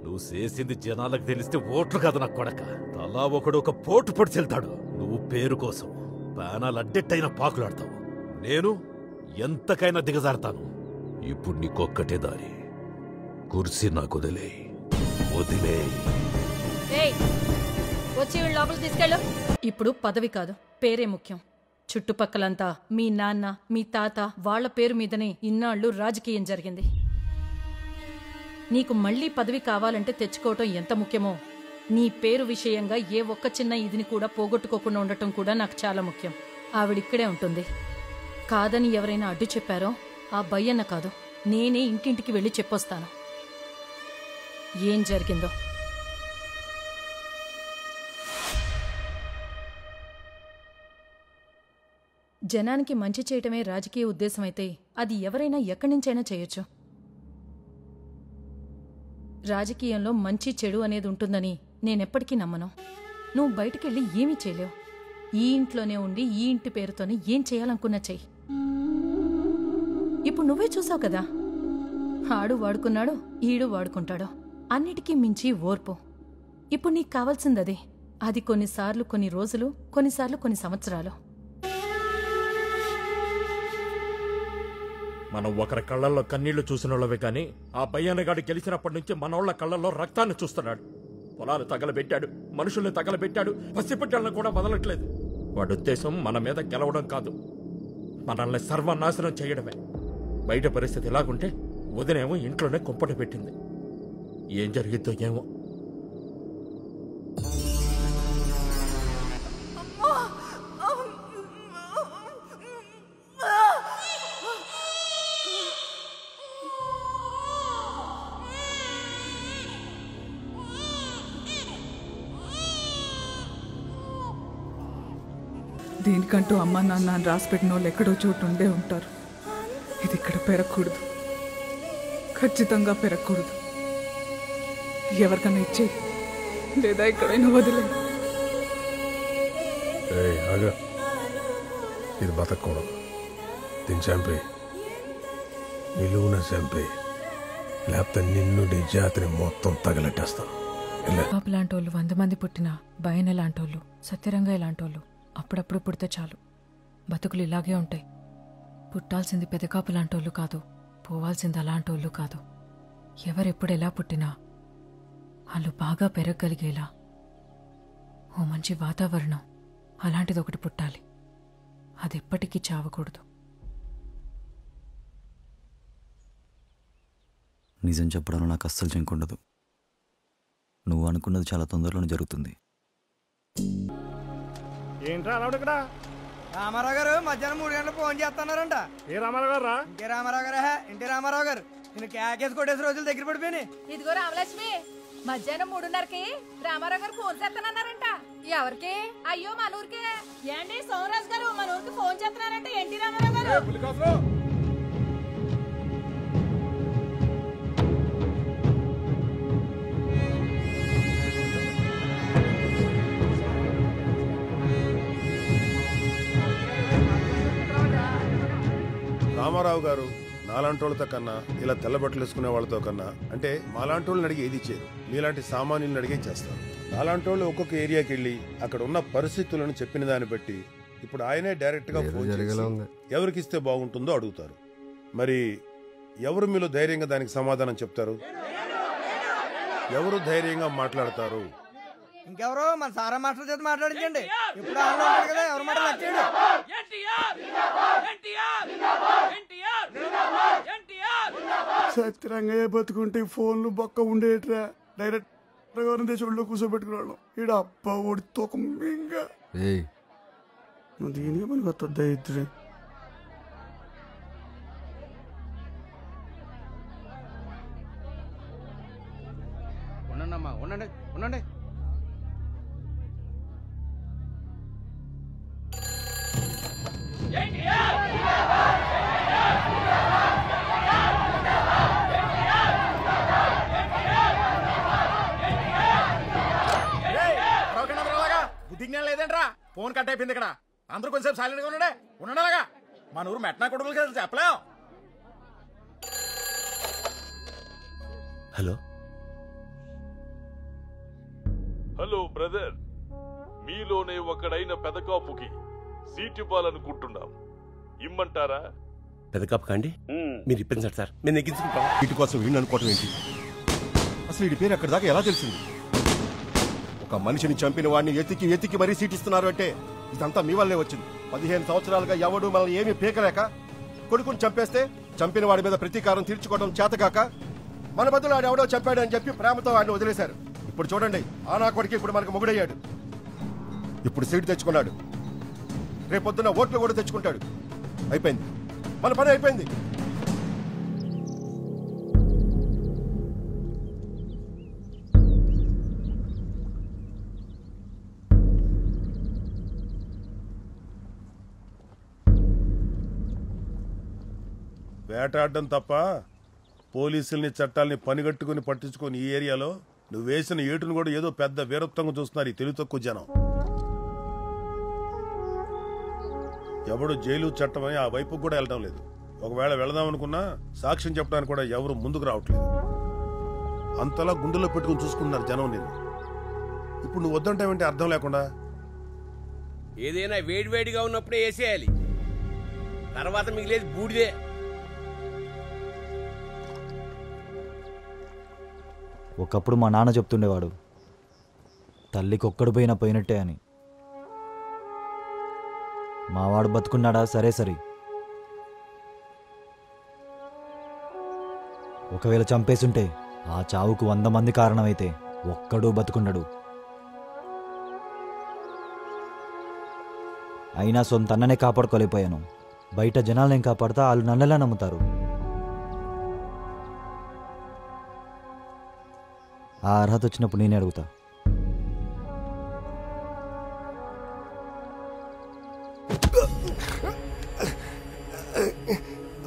నువ్వు చేసింది జనాలకు తెలిస్తే ఓట్లు కాదు నా కొడక. తలా ఒకడు ఒక పోటు పొడి చెల్తాడు. నువ్వు పేరు కోసం ప్రాణాలు అడ్డెట్టయినా పాకులాడతావు. నేను ఎంతకైనా దిగజారుతాను. ఇప్పుడు నీకొక్కటే దారి, కుర్చీ నాకు వదిలేయ్.
వచ్చి లోపల తీసుకెళ్ళు. ఇప్పుడు పదవి కాదు, పేరే ముఖ్యం. చుట్టుపక్కలంతా మీ నాన్న, మీ తాత వాళ్ల పేరు మీదనే ఇన్నాళ్లు రాజకీయం జరిగింది. నీకు మళ్లీ పదవి కావాలంటే తెచ్చుకోవటం ఎంత ముఖ్యమో, నీ పేరు విషయంగా ఏ ఒక్క చిన్న ఇదిని కూడా పోగొట్టుకోకుండా ఉండటం కూడా నాకు చాలా ముఖ్యం. ఆవిడిక్కడే ఉంటుంది. కాదని ఎవరైనా అడ్డు చెప్పారో ఆ భయ్యన్న కాదు, నేనే ఇంటింటికి వెళ్ళి చెప్పొస్తాను ఏం జరిగిందో. జనానికి మంచి చేయటమే రాజకీయ ఉద్దేశమైతే అది ఎవరైనా ఎక్కడి నుంచైనా చేయొచ్చు. రాజకీయంలో మంచి చెడు అనేది ఉంటుందని నేనెప్పటికీ నమ్మను. నువ్వు బయటికెళ్ళి ఏమీ చేయలేవు. ఈ ఇంట్లోనే ఉండి ఈ ఇంటి పేరుతోనే ఏం చేయాలనుకున్నా చెయ్యి. ఇప్పుడు నువ్వే చూసావు కదా, ఆడు వాడుకున్నాడు, ఈడు వాడుకుంటాడు. అన్నిటికీ మించి ఓర్పు. ఇప్పుడు నీకు కావాల్సింది అదే. అది కొన్నిసార్లు కొన్ని రోజులు, కొన్నిసార్లు కొన్ని సంవత్సరాలు.
మనం ఒకరి కళ్ళల్లో కన్నీళ్లు చూసినోళ్ళవే కానీ ఆ భయ్యన్నగాడు గెలిచినప్పటి నుంచి మనోళ్ల కళ్ళల్లో రక్తాన్ని చూస్తున్నాడు. పొలాలు తగలబెట్టాడు, మనుషుల్ని తగలబెట్టాడు, పసిపిట్టలను కూడా వదలట్లేదు. వాడి ఉద్దేశం మన మీద గెలవడం కాదు, మనల్ని సర్వనాశనం చేయడమే. బయట పరిస్థితి ఎలాగుంటే వదినేమో ఇంట్లోనే కుంపట పెట్టింది. ఏం జరిగిద్దో ఏమో.
దీనికంటూ అమ్మా నాన్న రాసి పెట్టిన వాళ్ళు ఎక్కడో చోటు ఉండే ఉంటారు. ఇది ఇక్కడ పెరగకూడదు, ఖచ్చితంగా పెరగకూడదు. ఎవరికైనా ఇచ్చే లేదా ఎక్కడైనా వదిలే.
ఇది బతకూడదు. దీన్ని చంపే, నిలువున చంపే, లేకపోతే నిన్ను నీ జాతిని మొత్తం తగలెట్టేస్తాను.
బాబు లాంటోళ్ళు 100 మంది పుట్టినా భయన లాంటోళ్ళు, సత్యరంగయ్య లాంటోళ్ళు అప్పుడప్పుడు పుడితే చాలు. బతుకులు ఇలాగే ఉంటాయి. పుట్టాల్సింది పెదకాపు లాంటోళ్ళు కాదు, పోవాల్సింది అలాంటోళ్ళు కాదు. ఎవరెప్పుడు ఎలా పుట్టినా వాళ్ళు బాగా పెరగగలిగేలా ఓ మంచి వాతావరణం అలాంటిది ఒకటి పుట్టాలి. అది ఎప్పటికీ చావకూడదు.
నిజం చెప్పడంలో నాకు అస్సలు చెంకుండదు. నువ్వు అనుకున్నది చాలా తొందరలోనే జరుగుతుంది.
ఏంట్రా అలా ఇక్కడ?
రామారావు గారు మధ్యాహ్నం 3 గంటలకు ఫోన్ చేస్తున్నారంట.
ఏ రామారావు గారు రా?
ఇంకే రామారావు గారా? ఇంటి రామారావు గారు. నేను కేకేసి కొట్టేసి రోజులు దగ్గర పడిపోయినాయి.
ఇదిగో రామలక్ష్మి, మధ్యాహ్నం 3:30కి రామారావు గారు ఫోన్ చేస్తానన్నారంట. ఎవరికి? అయ్యో మన ఊరికే. ఏంటి సోమరాజు గారు మన ఊరికి ఫోన్ చేస్తున్నారంట. ఏంటి రామారావు గారు?
రామారావు గారు నాలాంటోళ్ళతో కన్నా ఇలా తెల్లబట్టలు వేసుకునే వాళ్ళతో కన్నా అంటే మాలాంటోళ్ళని అడిగి ఏది ఇచ్చారు, మీలాంటి సామాన్యులను అడిగే చేస్తారు. నాలాంటోళ్ళు ఒక్కొక్క ఏరియాకి వెళ్ళి అక్కడ ఉన్న పరిస్థితులను చెప్పిన దాన్ని బట్టి ఇప్పుడు ఆయనే డైరెక్ట్ గా ఫోన్ చేసి ఎవరికి ఇస్తే బాగుంటుందో అడుగుతారు. మరి ఎవరు మీలో ధైర్యంగా దానికి సమాధానం చెప్తారు? ఎవరు ధైర్యంగా మాట్లాడతారు?
ఇంకెవరో మన సారా మాస్టర్ చేత మాట్లాడించండి. ఇప్పుడు ఆన్లో ఉంటాడు కదా, ఎవరు మాట నచ్చాడు.
సత్యరంగయ్య బతుకుంటే ఫోన్లు బొక్క ఉండేట్రా. డైరెక్ట్ ఒళ్ళో కూర్చోబెట్టుకున్నాడు. ఈడ అబ్బా ఓడి తోకంగా నువ్వు దీనికి పనికి వస్తుందా ఇద్దరు?
ఉండండి ఉండండి ఉండండి. బుద్ధిజ్ఞానం లేదంట్రా? ఫోన్ కట్ అయిపోయింది ఇక్కడ. అందరూ కొంచెం సైలెంట్ గా ఉండండి అలాగా. మన ఊరు మెట్నా కొడుకులు కదా చెప్పలేం.
హలో
హలో బ్రదర్, మీలోనే ఒకడైన పెదకాపుకి సీట్ ఇవ్వాలనుకుంటున్నాం. ఇమ్మంటారా?
పెదకాపు కాండి, మీరు ఇప్పించండి సార్, మేము నెగ్గించుకుంటాం.
వీటి కోసం వీడిని అనుకోవటం ఏంటి? అసలు వీడి పేరు అక్కడి దాకా ఎలా తెలిసింది? ఒక మనిషిని చంపిన వాడిని ఎతికి మరీ సీట్ ఇస్తున్నారు అంటే ఇదంతా మీ వల్లే వచ్చింది. 15 సంవత్సరాలుగా ఎవడు మనల్ని ఏమీ పీకలేక కొడుకుని చంపేస్తే చంపిన వాడి మీద ప్రతీకారం తీర్చుకోవడం చేతకాక మన బదులు వాడు ఎవడో చంపాడు అని చెప్పి ప్రేమతో వాడిని వదిలేశారు. ఇప్పుడు చూడండి, ఆ నా కొడుకు ఇప్పుడు మనకు మొగుడయ్యాడు. ఇప్పుడు సీట్ తెచ్చుకున్నాడు, రేపొద్దున ఓట్లు కూడా తెచ్చుకుంటాడు. అయిపోయింది, మన పని అయిపోయింది. వేటాడడం తప్ప పోలీసుల్ని చట్టాలని పనిగట్టుకుని పట్టించుకొని ఈ ఏరియాలో నువ్వు వేసిన ఏటును కూడా ఏదో పెద్ద వీరత్వంగా చూస్తున్నారు ఈ తెలుగు తక్కువ జనం. ఎవడు జైలు చట్టమని ఆ వైపుకు కూడా వెళ్ళడం లేదు. ఒకవేళ వెళదాం అనుకున్నా సాక్ష్యం చెప్పడానికి కూడా ఎవరు ముందుకు రావట్లేదు. అంతలా గుండెలో పెట్టుకుని చూసుకుంటున్నారు జనం నేను. ఇప్పుడు నువ్వు వద్దంటావేంటి అర్థం లేకుండా?
ఏదైనా వేడివేడిగా ఉన్నప్పుడే వేసేయాలి, తర్వాత మిగిలేదు బూడిదే.
ఒకప్పుడు మా నాన్న చెప్తుండేవాడు, తల్లికి ఒక్కడు పోయినా పోయినట్టే అని. మావాడు బతుకున్నాడా సరే సరి, ఒకవేళ చంపేసుంటే ఆ చావుకు 100 మంది కారణమైతే ఒక్కడూ బతుకున్నాడు. అయినా సొంత అన్ననే కాపాడుకోలేకపోయాను. బయట జనాలు ఏం కాపాడుతా వాళ్ళు నన్నెలా నమ్ముతారు? ఆ అర్హత వచ్చినప్పుడు నేనే అడుగుతా.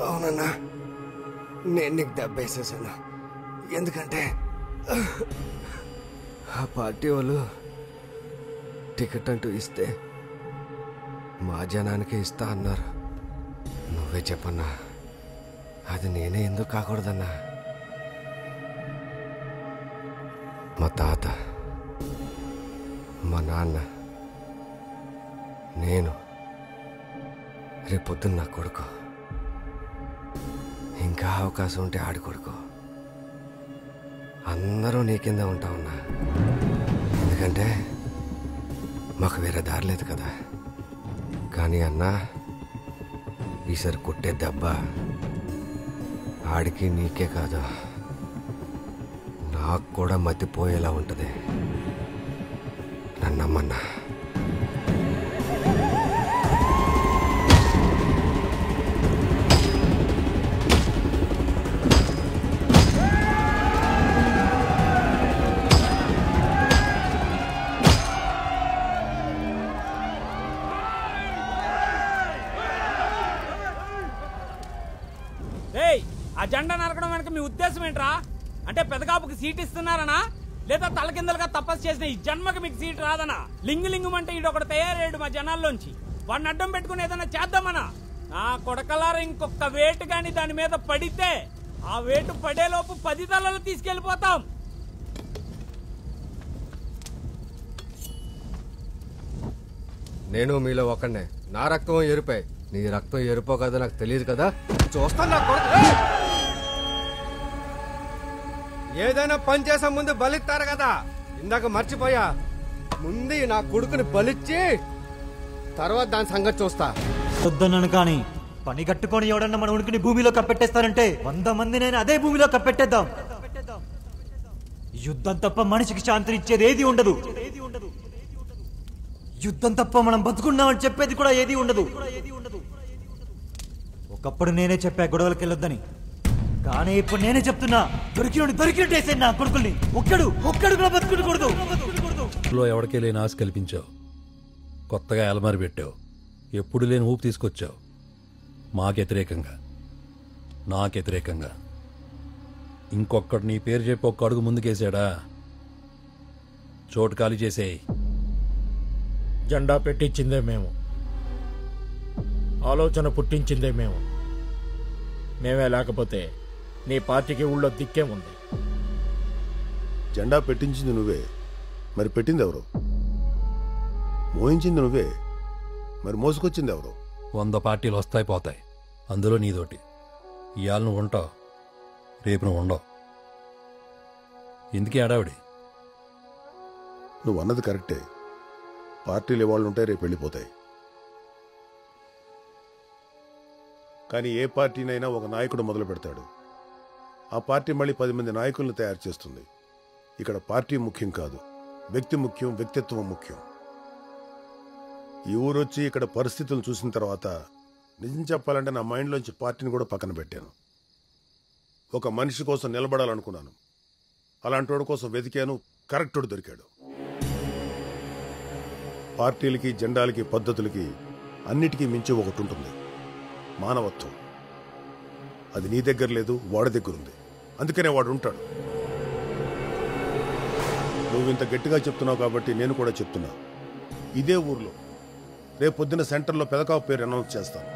అవునన్నా, నేను నీకు దెబ్బ వేసేసాను. ఎందుకంటే ఆ పార్టీ వాళ్ళు టికెట్ అంటూ ఇస్తే మా జనానికి ఇస్తా అన్నారు. నువ్వే చెప్పన్నా, అది నేనే ఎందుకు కాకూడదన్నా? మా తాత, మా నాన్న, నేను, రేపొద్దున నా కొడుకు, ఇంకా అవకాశం ఉంటే ఆడి కొడుకు, అందరూ నీ కింద ఉంటామన్నా. ఎందుకంటే మాకు వేరే దారి లేదు కదా. కానీ అన్నా, ఈసారి కొట్టే దెబ్బ ఆడికి నీకే కాదు, నాకు కూడా మతిపోయేలా ఉంటుంది. నన్నమ్మన్నా.
ఆ జెండా నరకడం వెనక మీ ఉద్దేశం ఏంట్రా? అంటే పెదకాపుకి సీట్ ఇస్తున్నారనా, లేదా తలకిందలుగా తపస్సు చేసిన ఈ జన్మకి మీకు సీట్ రాదనా? లింగు లింగమంటే ఈడొకటి తయారయ్యాడు మా జనాల్లోంచి. వాడిని అడ్డం పెట్టుకుని ఏదైనా చేద్దామనా? నా కొడకలారా ఇంకొక వేటు గాని దాని మీద పడితే ఆ వేటు పడేలోపు 10 తలలు తీసుకెళ్లిపోతాం.
నేను మీలో ఒకనే. నా రక్తం ఎరుపే, నీ రక్తం ఎరుపో కదా నాకు తెలియదు కదా. చూస్తాను నా కొడుకు. ఏదైనా పని చేసే ముందు బలిస్తారు కదా, ఇందాక మర్చిపోయా. ముందు నా కొడుకుని బలిచ్చి తర్వాత దాని సంగతి చూస్తా.
వద్దన్నాను కానీ పని కట్టుకొని ఎవడన్నా మన ఉనికిని భూమిలో కప్పెట్టేస్తారంటే 100 మంది నేను అదే భూమిలో కప్పెట్టేద్దాం. యుద్ధం తప్ప మనిషికి శాంతిని ఇచ్చేది ఏది ఉండదు. యుద్ధం తప్ప మనం బతుకున్నామని చెప్పేది కూడా ఏది ఉండదు. ఒకప్పుడు నేనే చెప్పా గొడవలకి వెళ్ళొద్దని, కానీ ఇప్పుడు నేనే చెప్తున్నా, దొరికినట్టేసే నా కొడుకుల్ని ఒక్కడు కూడా బతుకునకూడదు.
ఎవరికే లేని ఆశ కల్పించావు, కొత్తగా అలమారి పెట్టావు, ఎప్పుడు లేని ఊపు తీసుకొచ్చావు. మాకు వ్యతిరేకంగా, నాకు వ్యతిరేకంగా. ఇంకొక్కడు నీ పేరు చెప్పి ఒక్క అడుగు ముందుకేసాడా, చోటు ఖాళీ చేసేయి.
జెండా పెట్టించిందే మేము, ఆలోచన పుట్టించిందే మేము. మేమే లేకపోతే నీ పార్టీకి ఊళ్ళో దిక్కే ఉంది.
జెండా పెట్టించింది నువ్వే, మరి పెట్టింది ఎవరు? మోయించింది నువ్వే, మరి మోసుకొచ్చింది ఎవరు?
100 పార్టీలు వస్తాయి పోతాయి, అందులో నీతోటి. ఇవాళ నువ్వు ఉంటావు, రేపు నువ్వు ఉండవు. ఎందుకు ఏడావిడి?
నువ్వు అన్నది కరెక్టే. పార్టీలు ఇవాళ్ళు ఉంటాయి, రేపు వెళ్ళిపోతాయి. కానీ ఏ పార్టీనైనా ఒక నాయకుడు మొదలు పెడతాడు, ఆ పార్టీ మళ్ళీ 10 మంది నాయకులను తయారు చేస్తుంది. ఇక్కడ పార్టీ ముఖ్యం కాదు, వ్యక్తి ముఖ్యం, వ్యక్తిత్వం ముఖ్యం. ఈ ఊరొచ్చి ఇక్కడ పరిస్థితులను చూసిన తర్వాత నిజం చెప్పాలంటే నా మైండ్లోంచి పార్టీని కూడా పక్కన పెట్టాను. ఒక మనిషి కోసం నిలబడాలనుకున్నాను, అలాంటి వాడి కోసం వెతికాను, కరెక్టుడు దొరికాడు. పార్టీలకి, జెండాలకి, పద్ధతులకి అన్నిటికీ మించి ఒకటి ఉంటుంది, మానవత్వం. అది నీ దగ్గర లేదు, వాడి దగ్గర ఉంది. అందుకనే వాడు ఉంటాడు. నువ్వు ఇంత గట్టిగా చెప్తున్నావు కాబట్టి నేను కూడా చెప్తున్నా. ఇదే ఊర్లో రేపు పొద్దున్న సెంటర్లో పెదకాపు పేరు అనౌన్స్ చేస్తాను.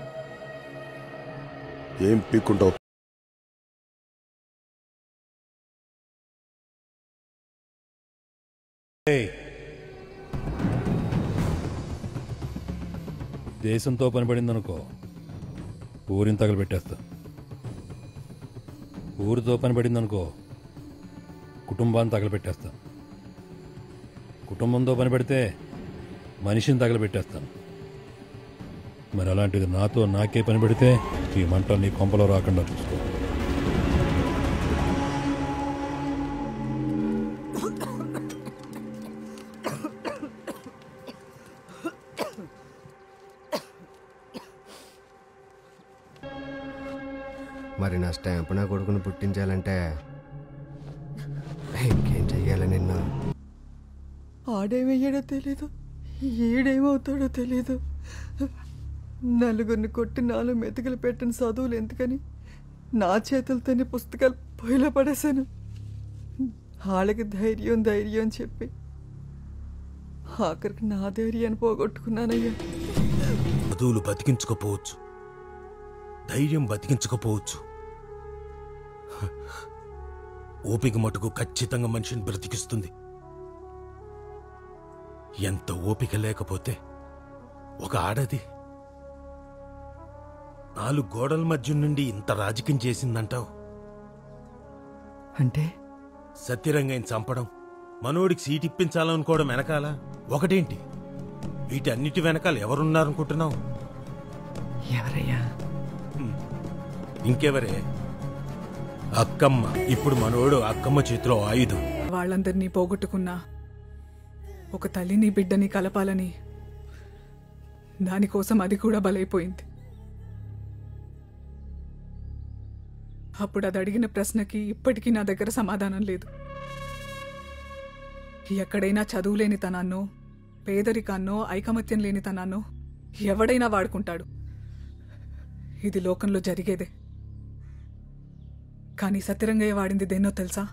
ఏం పీక్కుంటావు?
దేశంతో పనిపడిందనుకో ఊరిని తగలబెట్టేస్తా. ఊరితో పనిపడిందనుకో కుటుంబాన్ని తగలబెట్టేస్తా. కుటుంబంతో పనిపెడితే మనిషిని తగలబెట్టేస్తాను. మరి అలాంటిది నాతో నాకే పని పెడితే ఈ మంట నీ కొంపలో రాకుండా చూసుకో.
మరి నా స్టాంపు నా కొడుకుని పుట్టించాలంటే ఇంకేం చెయ్యాలి నిన్ను?
ఆడేమయ్యాడో తెలీదు, ఏడేమవుతాడో తెలీదు. నలుగురిని కొట్టి 4 మెతుకులు పెట్టిన చదువులు ఎందుకని నా చేతులతోనే పుస్తకాలు పొయ్యిలో పడేశాను. వాళ్ళకి ధైర్యం చెప్పి ఆఖరికి నా ధైర్యాన్ని పోగొట్టుకున్నానయ్యా.
చదువులు బతికించుకోపోవచ్చు, ధైర్యం బతికించకపోవచ్చు, ఓపిక మటుకు ఖచ్చితంగా మనిషిని బ్రతికిస్తుంది. ఎంత ఓపిక లేకపోతే ఒక ఆడది 4 గోడల మధ్య నుండి ఇంత రాజకీయం చేసిందంటావు?
అంటే
సత్యరంగని చంపడం, మనోడికి సీట్ ఇప్పించాలనుకోవడం వెనకాల ఒకటేంటి? వీటన్నిటి వెనకాల ఎవరున్నారనుకుంటున్నావు?
ఎవరయ్యా?
ఇంకెవరే? అక్కమ్మ. ఇప్పుడు మనోడు అక్కమ్మ చేతిలో ఆయుధం.
వాళ్ళందరినీ పోగొట్టుకున్నా ఒక తల్లిని బిడ్డని కలపాలని దానికోసం అది కూడా బలైపోయింది. అప్పుడు అది అడిగిన ప్రశ్నకి ఇప్పటికీ నా దగ్గర సమాధానం లేదు. ఎక్కడైనా చదువు లేని తనాన్నో, పేదరికాన్నో, ఐకమత్యం లేని తనాన్నో ఎవడైనా వాడుకుంటాడు. ఇది లోకంలో జరిగేదే. కానీ సత్యరంగయ్య వాడింది దేన్నో తెలుసా?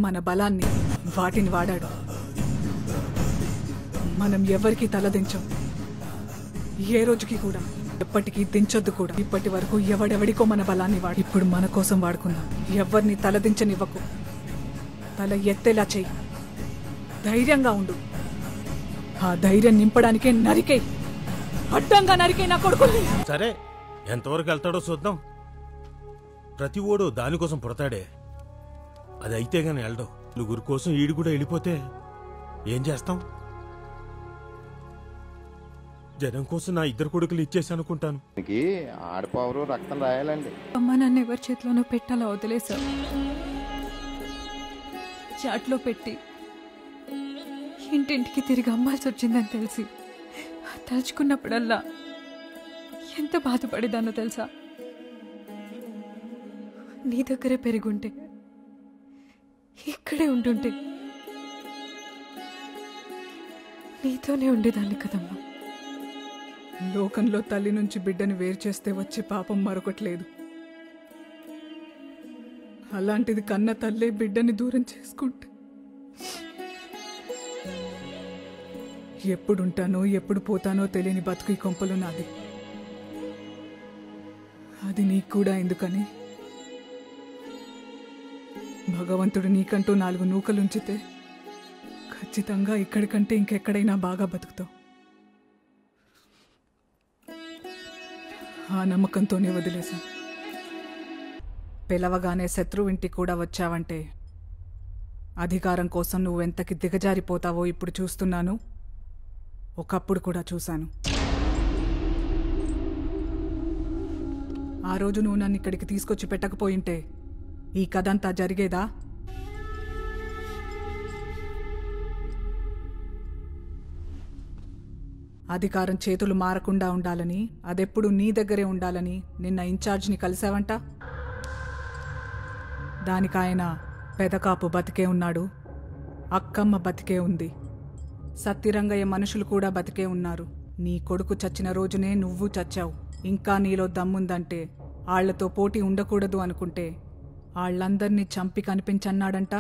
మన బలాన్ని. వాటిని వాడాడు. మనం ఎవరికీ తలదించం, ఏ రోజుకి కూడా, ఎప్పటికీ దించొద్దు కూడా. ఇప్పటి వరకు ఎవడెవడికో మన బలాన్ని వాడు. ఇప్పుడు మన కోసం వాడుకుందాం. ఎవరిని తలదించనివ్వకు. తల ఎత్తేలా చెయ్యి. ధైర్యంగా ఉండు. ఆ ధైర్యం నింపడానికే నరికే, అడ్డంగా నరికే నా కొడుకుని.
సరే, ఎంతవరకు వెళ్తాడో చూద్దాం. ప్రతి ఓడు దానికోసం పుడతాడే. అది అయితే గాని వెళ్ళడం. నలుగురు కోసం ఈడు కూడా వెళ్ళిపోతే ఏం చేస్తాం? జనం కోసం నా 2 కొడుకులు ఇచ్చేసానుకుంటాను.
ఆడపవరు రక్తం రాయాలండి.
అమ్మ నన్ను ఎవరి చేతిలోనో పెట్టాలా వదిలేసా. చాట్లో పెట్టి ఇంటింటికి తిరిగి అమ్మాల్సి వచ్చిందని తెలిసి తలుచుకున్నప్పుడల్లా ఎంత బాధపడేదానో తెలుసా. నీ దగ్గరే పెరుగుంటే, ఇక్కడే ఉంటుంటే నీతోనే ఉండేదాన్ని కదమ్మా.
లోకంలో తల్లి నుంచి బిడ్డని వేరు చేస్తే వచ్చే పాపం మరొకట్లేదు. అలాంటిది కన్న తల్లే బిడ్డని దూరం చేసుకుంటే ఎప్పుడుంటానో ఎప్పుడు పోతానో తెలియని బతుకు ఈ కొంపలు నాది. అది నీకు కూడా ఎందుకని భగవంతుడు నీకంటూ 4 నూకలుంచితే ఖచ్చితంగా ఇక్కడికంటే ఇంకెక్కడైనా బాగా బతుకుతావు. ఆ నమ్మకంతోనే వదిలేశా. పిలవగానే శత్రువింటికి కూడా వచ్చావంటే అధికారం కోసం నువ్వెంతకి దిగజారిపోతావో ఇప్పుడు చూస్తున్నాను, ఒకప్పుడు కూడా చూశాను. ఆ రోజు నువ్వు నన్ను ఇక్కడికి తీసుకొచ్చి పెట్టకపోయింటే ఈ కథంతా జరిగేదా? అధికారం చేతులు మారకుండా ఉండాలని, అదెప్పుడు నీ దగ్గరే ఉండాలని నిన్న ఇన్ఛార్జ్ని కలిసావంట. దానికాయన పెదకాపు బతికే ఉన్నాడు, అక్కమ్మ బతికే ఉంది, సత్యరంగయ్య మనుషులు కూడా బతికే ఉన్నారు. నీ కొడుకు చచ్చిన రోజునే నువ్వు చచ్చావు. ఇంకా నీలో దమ్ముందంటే, ఆళ్లతో పోటీ ఉండకూడదు అనుకుంటే వాళ్ళందర్నీ చంపి కనిపించన్నాడంట.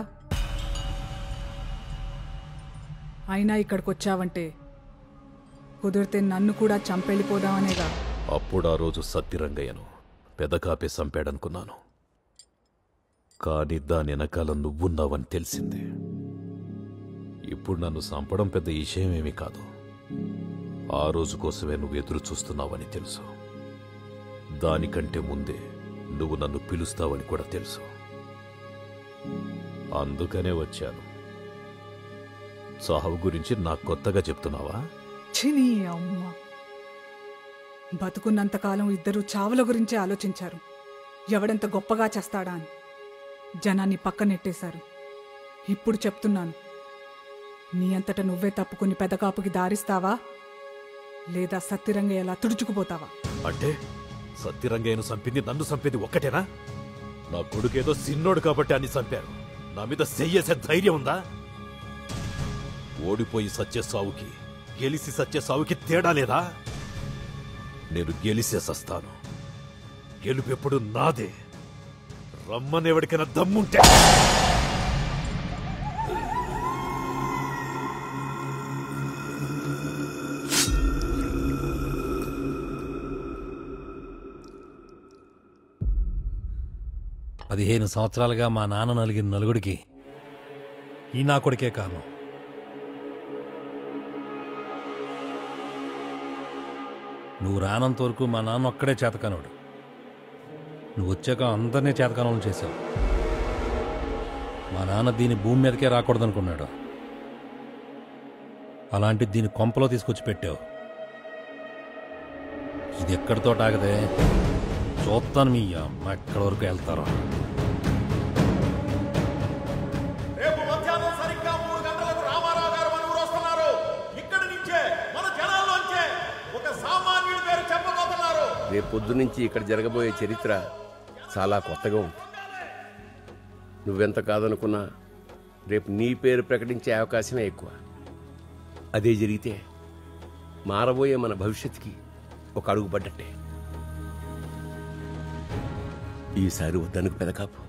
అయినా ఇక్కడికొచ్చావంటే కుదిరితే నన్ను కూడా చంపెళ్ళిపోదామనేగా.
అప్పుడు ఆ రోజు సత్యరంగయ్యను పెదకాపే చంపాడనుకున్నాను. కానీ దాని వెనకాల నువ్వున్నావని తెలిసింది. ఇప్పుడు నన్ను చంపడం పెద్ద విషయమేమీ కాదు. ఆ రోజు కోసమే నువ్వు ఎదురు చూస్తున్నావని తెలుసు. దానికంటే ముందే నువ్వు నన్ను పిలుస్తావని కూడా తెలుసు. అందుకనే వచ్చాను. చావు గురించి నాకు కొత్తగా చెప్తున్నావా?
చిని అమ్మ, బతుకున్నంతకాలం ఇద్దరు చావుల గురించే ఆలోచించారు. ఎవడెంత గొప్పగా చేస్తాడా అని జనాన్ని పక్కనెట్టేశారు. ఇప్పుడు చెప్తున్నాను, నీ అంతట నువ్వే తప్పుకుని పెదకాపుకి దారిస్తావా, లేదా సత్యరంగయ్యలా తుడుచుకుపోతావా?
అంటే సత్యరంగయ్యను చంపింది నన్ను చంపేది ఒక్కటేనా? నా కొడుకేదో సిన్నోడు కాబట్టి అన్ని చంపారు. నా మీద చెయ్యేసే ధైర్యం ఉందా? ఓడిపోయి సచ్చే సావుకి గెలిసి సచ్చే సావుకి తేడా లేదా? నేను గెలిసే సస్తాను. గెలుపెప్పుడు నాదే. రమ్మనెవడికైనా దమ్ముంటే.
పదిహేను సంవత్సరాలుగా మా నాన్న నలిగిన నలుగుడికి ఈ నా కొడుకే కారణం. నువ్వు రానంత వరకు మా నాన్న ఒక్కడే చేతకానోడు. నువ్వు వచ్చాక అందరినీ చేతకానం చేశావు. మా నాన్న దీని భూమి మీదకే రాకూడదనుకున్నాడు. అలాంటి దీని కొంపలో తీసుకొచ్చి పెట్టావు. ఇది ఎక్కడితో ఆగదే. చూస్తాను మీ అమ్మ ఎక్కడి వరకు వెళ్తారో.
రేపు మధ్యాహ్నం సరిగ్గా 3 గంటలకు రామారావు గారు మన ఊరు వస్తున్నారు. ఇక్కడి నుంచే మన జనాల్లోంచే ఒక సామాన్యుడి పేరు చెప్పబోతున్నారు.
రేపు పొద్దు నుంచి ఇక్కడ జరగబోయే చరిత్ర చాలా కొత్తగా ఉంది. నువ్వెంత కాదనుకున్నా రేపు నీ పేరు ప్రకటించే అవకాశమే ఎక్కువ. అదే జరిగితే మారబోయే మన భవిష్యత్తుకి ఒక అడుగు పడ్డట్టే. ఈసారి వద్దనుకు పెదకాపు.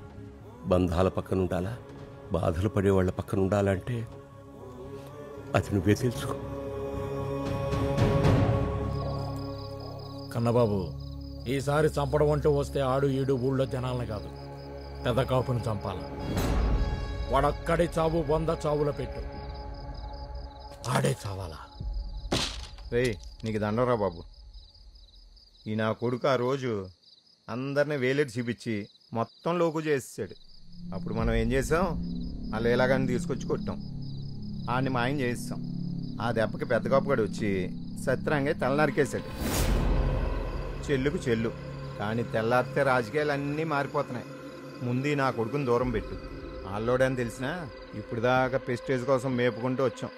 బంధాల పక్కన ఉండాలా, బాధలు పడేవాళ్ల పక్కన ఉండాలంటే అది నువ్వే తెలుసుకో.
కన్నబాబు, ఈసారి చంపడం అంటూ వస్తే ఆడు ఈడు ఊళ్ళో జనాలని కాదు, పెదకాపుని చంపాల. వాడక్కడి చావు 100 చావుల పెట్టు. ఆడే చావాలా?
రే, నీకు దండరా బాబు. ఈ నా కొడుకు ఆ రోజు అందరినీ వేలెట్టి చూపించి మొత్తం లోకు చేసేసాడు. అప్పుడు మనం ఏం చేసాం? వాళ్ళు ఎలాగని తీసుకొచ్చి కొట్టాం. ఆడిని మాయం చేయిస్తాం. ఆ దెబ్బకి పెద్ద కాపుగాడు వచ్చి సత్యరంగయ్య తల నరికేశాడు. చెల్లుకు చెల్లు. కానీ తెల్లారితే రాజకీయాలు అన్నీ మారిపోతున్నాయి. ముందు నా కొడుకుని దూరం పెట్టు. ఆల్లోడని తెలిసినా ఇప్పుడు దాకా ప్రెస్టేజ్ కోసం మేపుకుంటూ వచ్చాం.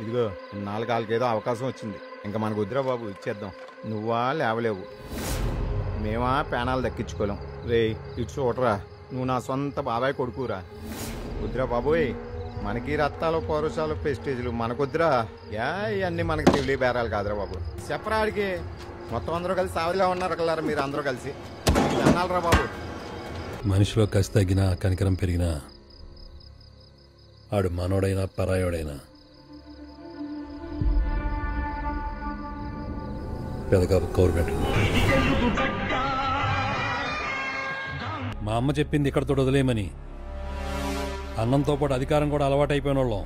ఇదిగో 4 ఏదో అవకాశం వచ్చింది. ఇంకా మనకు వద్దురా బాబు, ఇచ్చేద్దాం. నువ్వా లేవలేవు, మేమా పేనాలు దక్కించుకోలేం. రే ఇటు చూడరా, నువ్వు నా సొంత బాబాయ్ కొడుకురా. వద్దురా బాబోయ్, మనకి రత్తాలు పౌరుషాలు ప్రెస్టేజ్లు మనకొద్దురా. ఇవన్నీ మనకి తెలియ బేరాలు కాదురా బాబు. చెప్పరా ఆడికి. మొత్తం అందరూ కలిసి సావిలా ఉన్నారు కలరా మీరు అందరూ కలిసి. అనాలరా బాబు.
మనిషిలో కసి తగ్గినా కనికరం పెరిగినా ఆడు మనోడైనా పరాయోడైనా పెదకాపు కౌరు పెట్టు. మా అమ్మ చెప్పింది ఇక్కడతో వదిలేయమని. అన్నంతో పాటు అధికారం కూడా అలవాటైపోయిన వాళ్ళం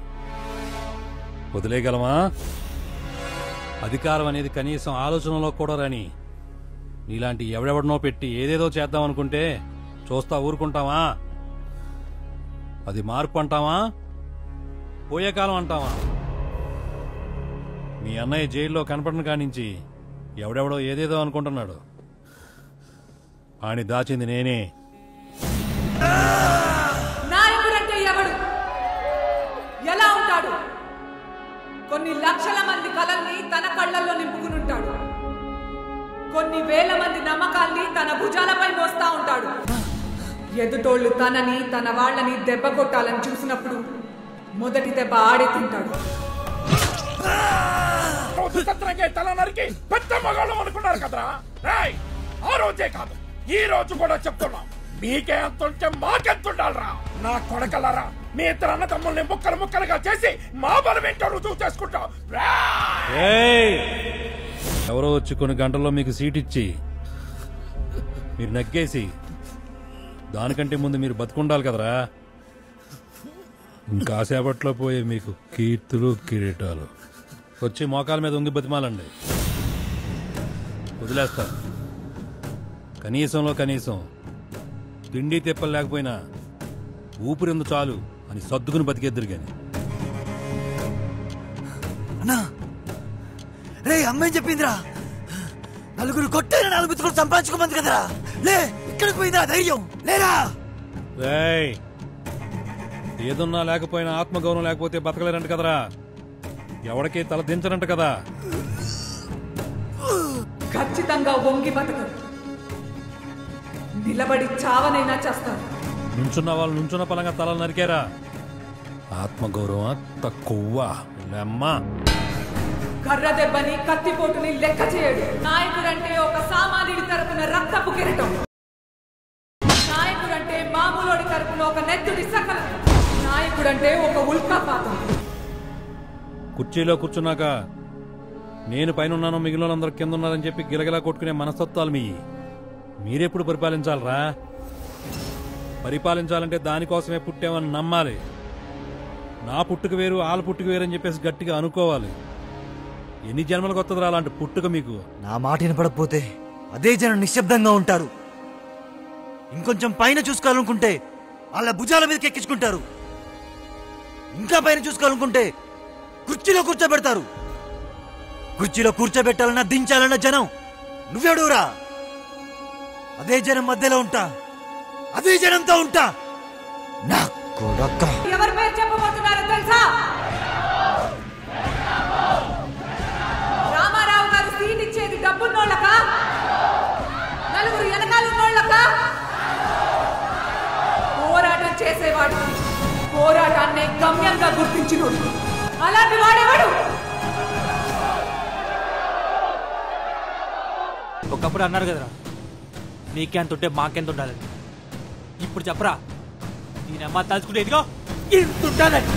వదిలేయగలమా? అధికారం అనేది కనీసం ఆలోచనలో కూడా రాని నీలాంటి ఎవడెవడనో పెట్టి ఏదేదో చేద్దామనుకుంటే చూస్తా ఊరుకుంటావా? అది మార్పు అంటావా, పోయే కాలం అంటావా? మీ అన్నయ్య జైల్లో కనపడిన కానించి ఎవడెవడో ఏదేదో అనుకుంటున్నాడు. ఆని దాచింది నేనే.
నాయకుడంటే ఎవడు, ఎలా ఉంటాడు? కొన్ని లక్షల మంది కలల్ని తన కళ్ళల్లో నింపుకునుంటాడు. కొన్ని వేల మంది నమ్మకాల్ని తన భుజాలపై మోస్తా ఉంటాడు. ఎదుటోళ్లు తనని తన వాళ్ళని దెబ్బ కొట్టాలని చూసినప్పుడు మొదటి దెబ్బ ఆడే తింటాడు.
తల నరికి పెద్ద మగాళ్ళం అనుకున్నారు కదరా. ఆ రోజే కాదు, ఈ రోజు కూడా చెప్తున్నా, మీకే ఎంతుంటే మాకెంతుండాలరా నా కొడకలరా. మీ ఇద్దరు అన్న తమ్ముల్ని ముక్కలు ముక్కలుగా చేసి మా బలం ఏంటో రుజువు చేసుకుంటాం.
ఎవరో వచ్చి కొన్ని గంటల్లో మీకు సీట్ ఇచ్చి మీరు నగ్గేసి దానికంటే ముందు మీరు బతుకుండాలి కదరా. ఇంకాసేపట్లో పోయే మీకు కీర్తులు కిరీటాలు వచ్చి మోకాల మీద ఉంగి బతిమాలండి. వదిలేస్తారు. కనీసంలో కనీసం తిండి తిప్పలు లేకపోయినా ఊపిరిందు చాలు అని సర్దుకుని బతికేద్దరు గాని.
అన్నా రే అమ్మాయి చెప్పిందిరా, నలుగురు కొట్టైన 4 బతుకులు సంపాదించుకోమంది కదరా. లే ఇక్కడికి పోయిందిరా ధైర్యం లేరా.
ఏదున్నా లేకపోయినా ఆత్మగౌరవం లేకపోతే బతకలేరంట కదరా. ఎవడికి తల దించరంట కదా.
ఖచ్చితంగా వంగి బతకరు, నిలబడి చావనైనా చేస్తారు.
నుంచున్న వాళ్ళు నుంచున్న పలంగా తలలు నరికారా. ఆత్మగౌరవం తక్కువ.
కర్ర దెబ్బని కత్తిపోటుని లెక్క చేయడు. నాయకుడంటే ఒక సామాన్యుడి తరపున రక్తపు కిరీటం. నాయకుడంటే మామూలుడి తరపున ఒక నెత్తుడి సకలం. నాయకుడంటే ఒక ఉల్కాపాతం.
కుర్చీలో కూర్చున్నాక నేను పైన ఉన్నాను మిగిలిన వాళ్ళందరూ కింద ఉన్నారని చెప్పి గిలగిలా కొట్టుకునే మనస్తత్వాలు మీరెప్పుడు పరిపాలించాలరా. పరిపాలించాలంటే దానికోసమే పుట్టామని నమ్మాలి. నా పుట్టుక వేరు వాళ్ళ పుట్టుక వేరు అని చెప్పేసి గట్టిగా అనుకోవాలి. ఎన్ని జన్మలకు వస్తుందిరా అలాంటి పుట్టుక మీకు.
నా మాట వినపడకపోతే అదే జనం నిశ్శబ్దంగా ఉంటారు. ఇంకొంచెం పైన చూసుకోవాలనుకుంటే వాళ్ళ భుజాల మీదకి ఎక్కించుకుంటారు. ఇంకా పైన చూసుకోవాలనుకుంటే కుర్చీలో కూర్చోబెడతారు. కుర్చీలో కూర్చోబెట్టాలన్నా దించాలన్నా జనం నువ్వెడురా. అదే జనం మధ్యలో ఉంటా, అదే జనంతో ఉంటా. నా కొడక
ఎవరి పేరు చెప్పబోతున్నారో తెలుసా? రామారావు గారు సీట్ ఇచ్చేది డబ్బున్నోళ్ళకా, నలుగురు వెనకాలన్నోళ్ళకా? పోరాటం చేసేవాడు, పోరాటాన్ని గమ్యంగా గుర్తించినోడు. అలాంటి వాడేవాడు.
ఒకప్పుడు అన్నారు కదరా, నీకెంత ఉంటే మాకెంత ఉండాలని. ఇప్పుడు చెప్పరా, దీనమ్మ తలుచుకుంటే ఇదిగో ఇంత ఉండాలని.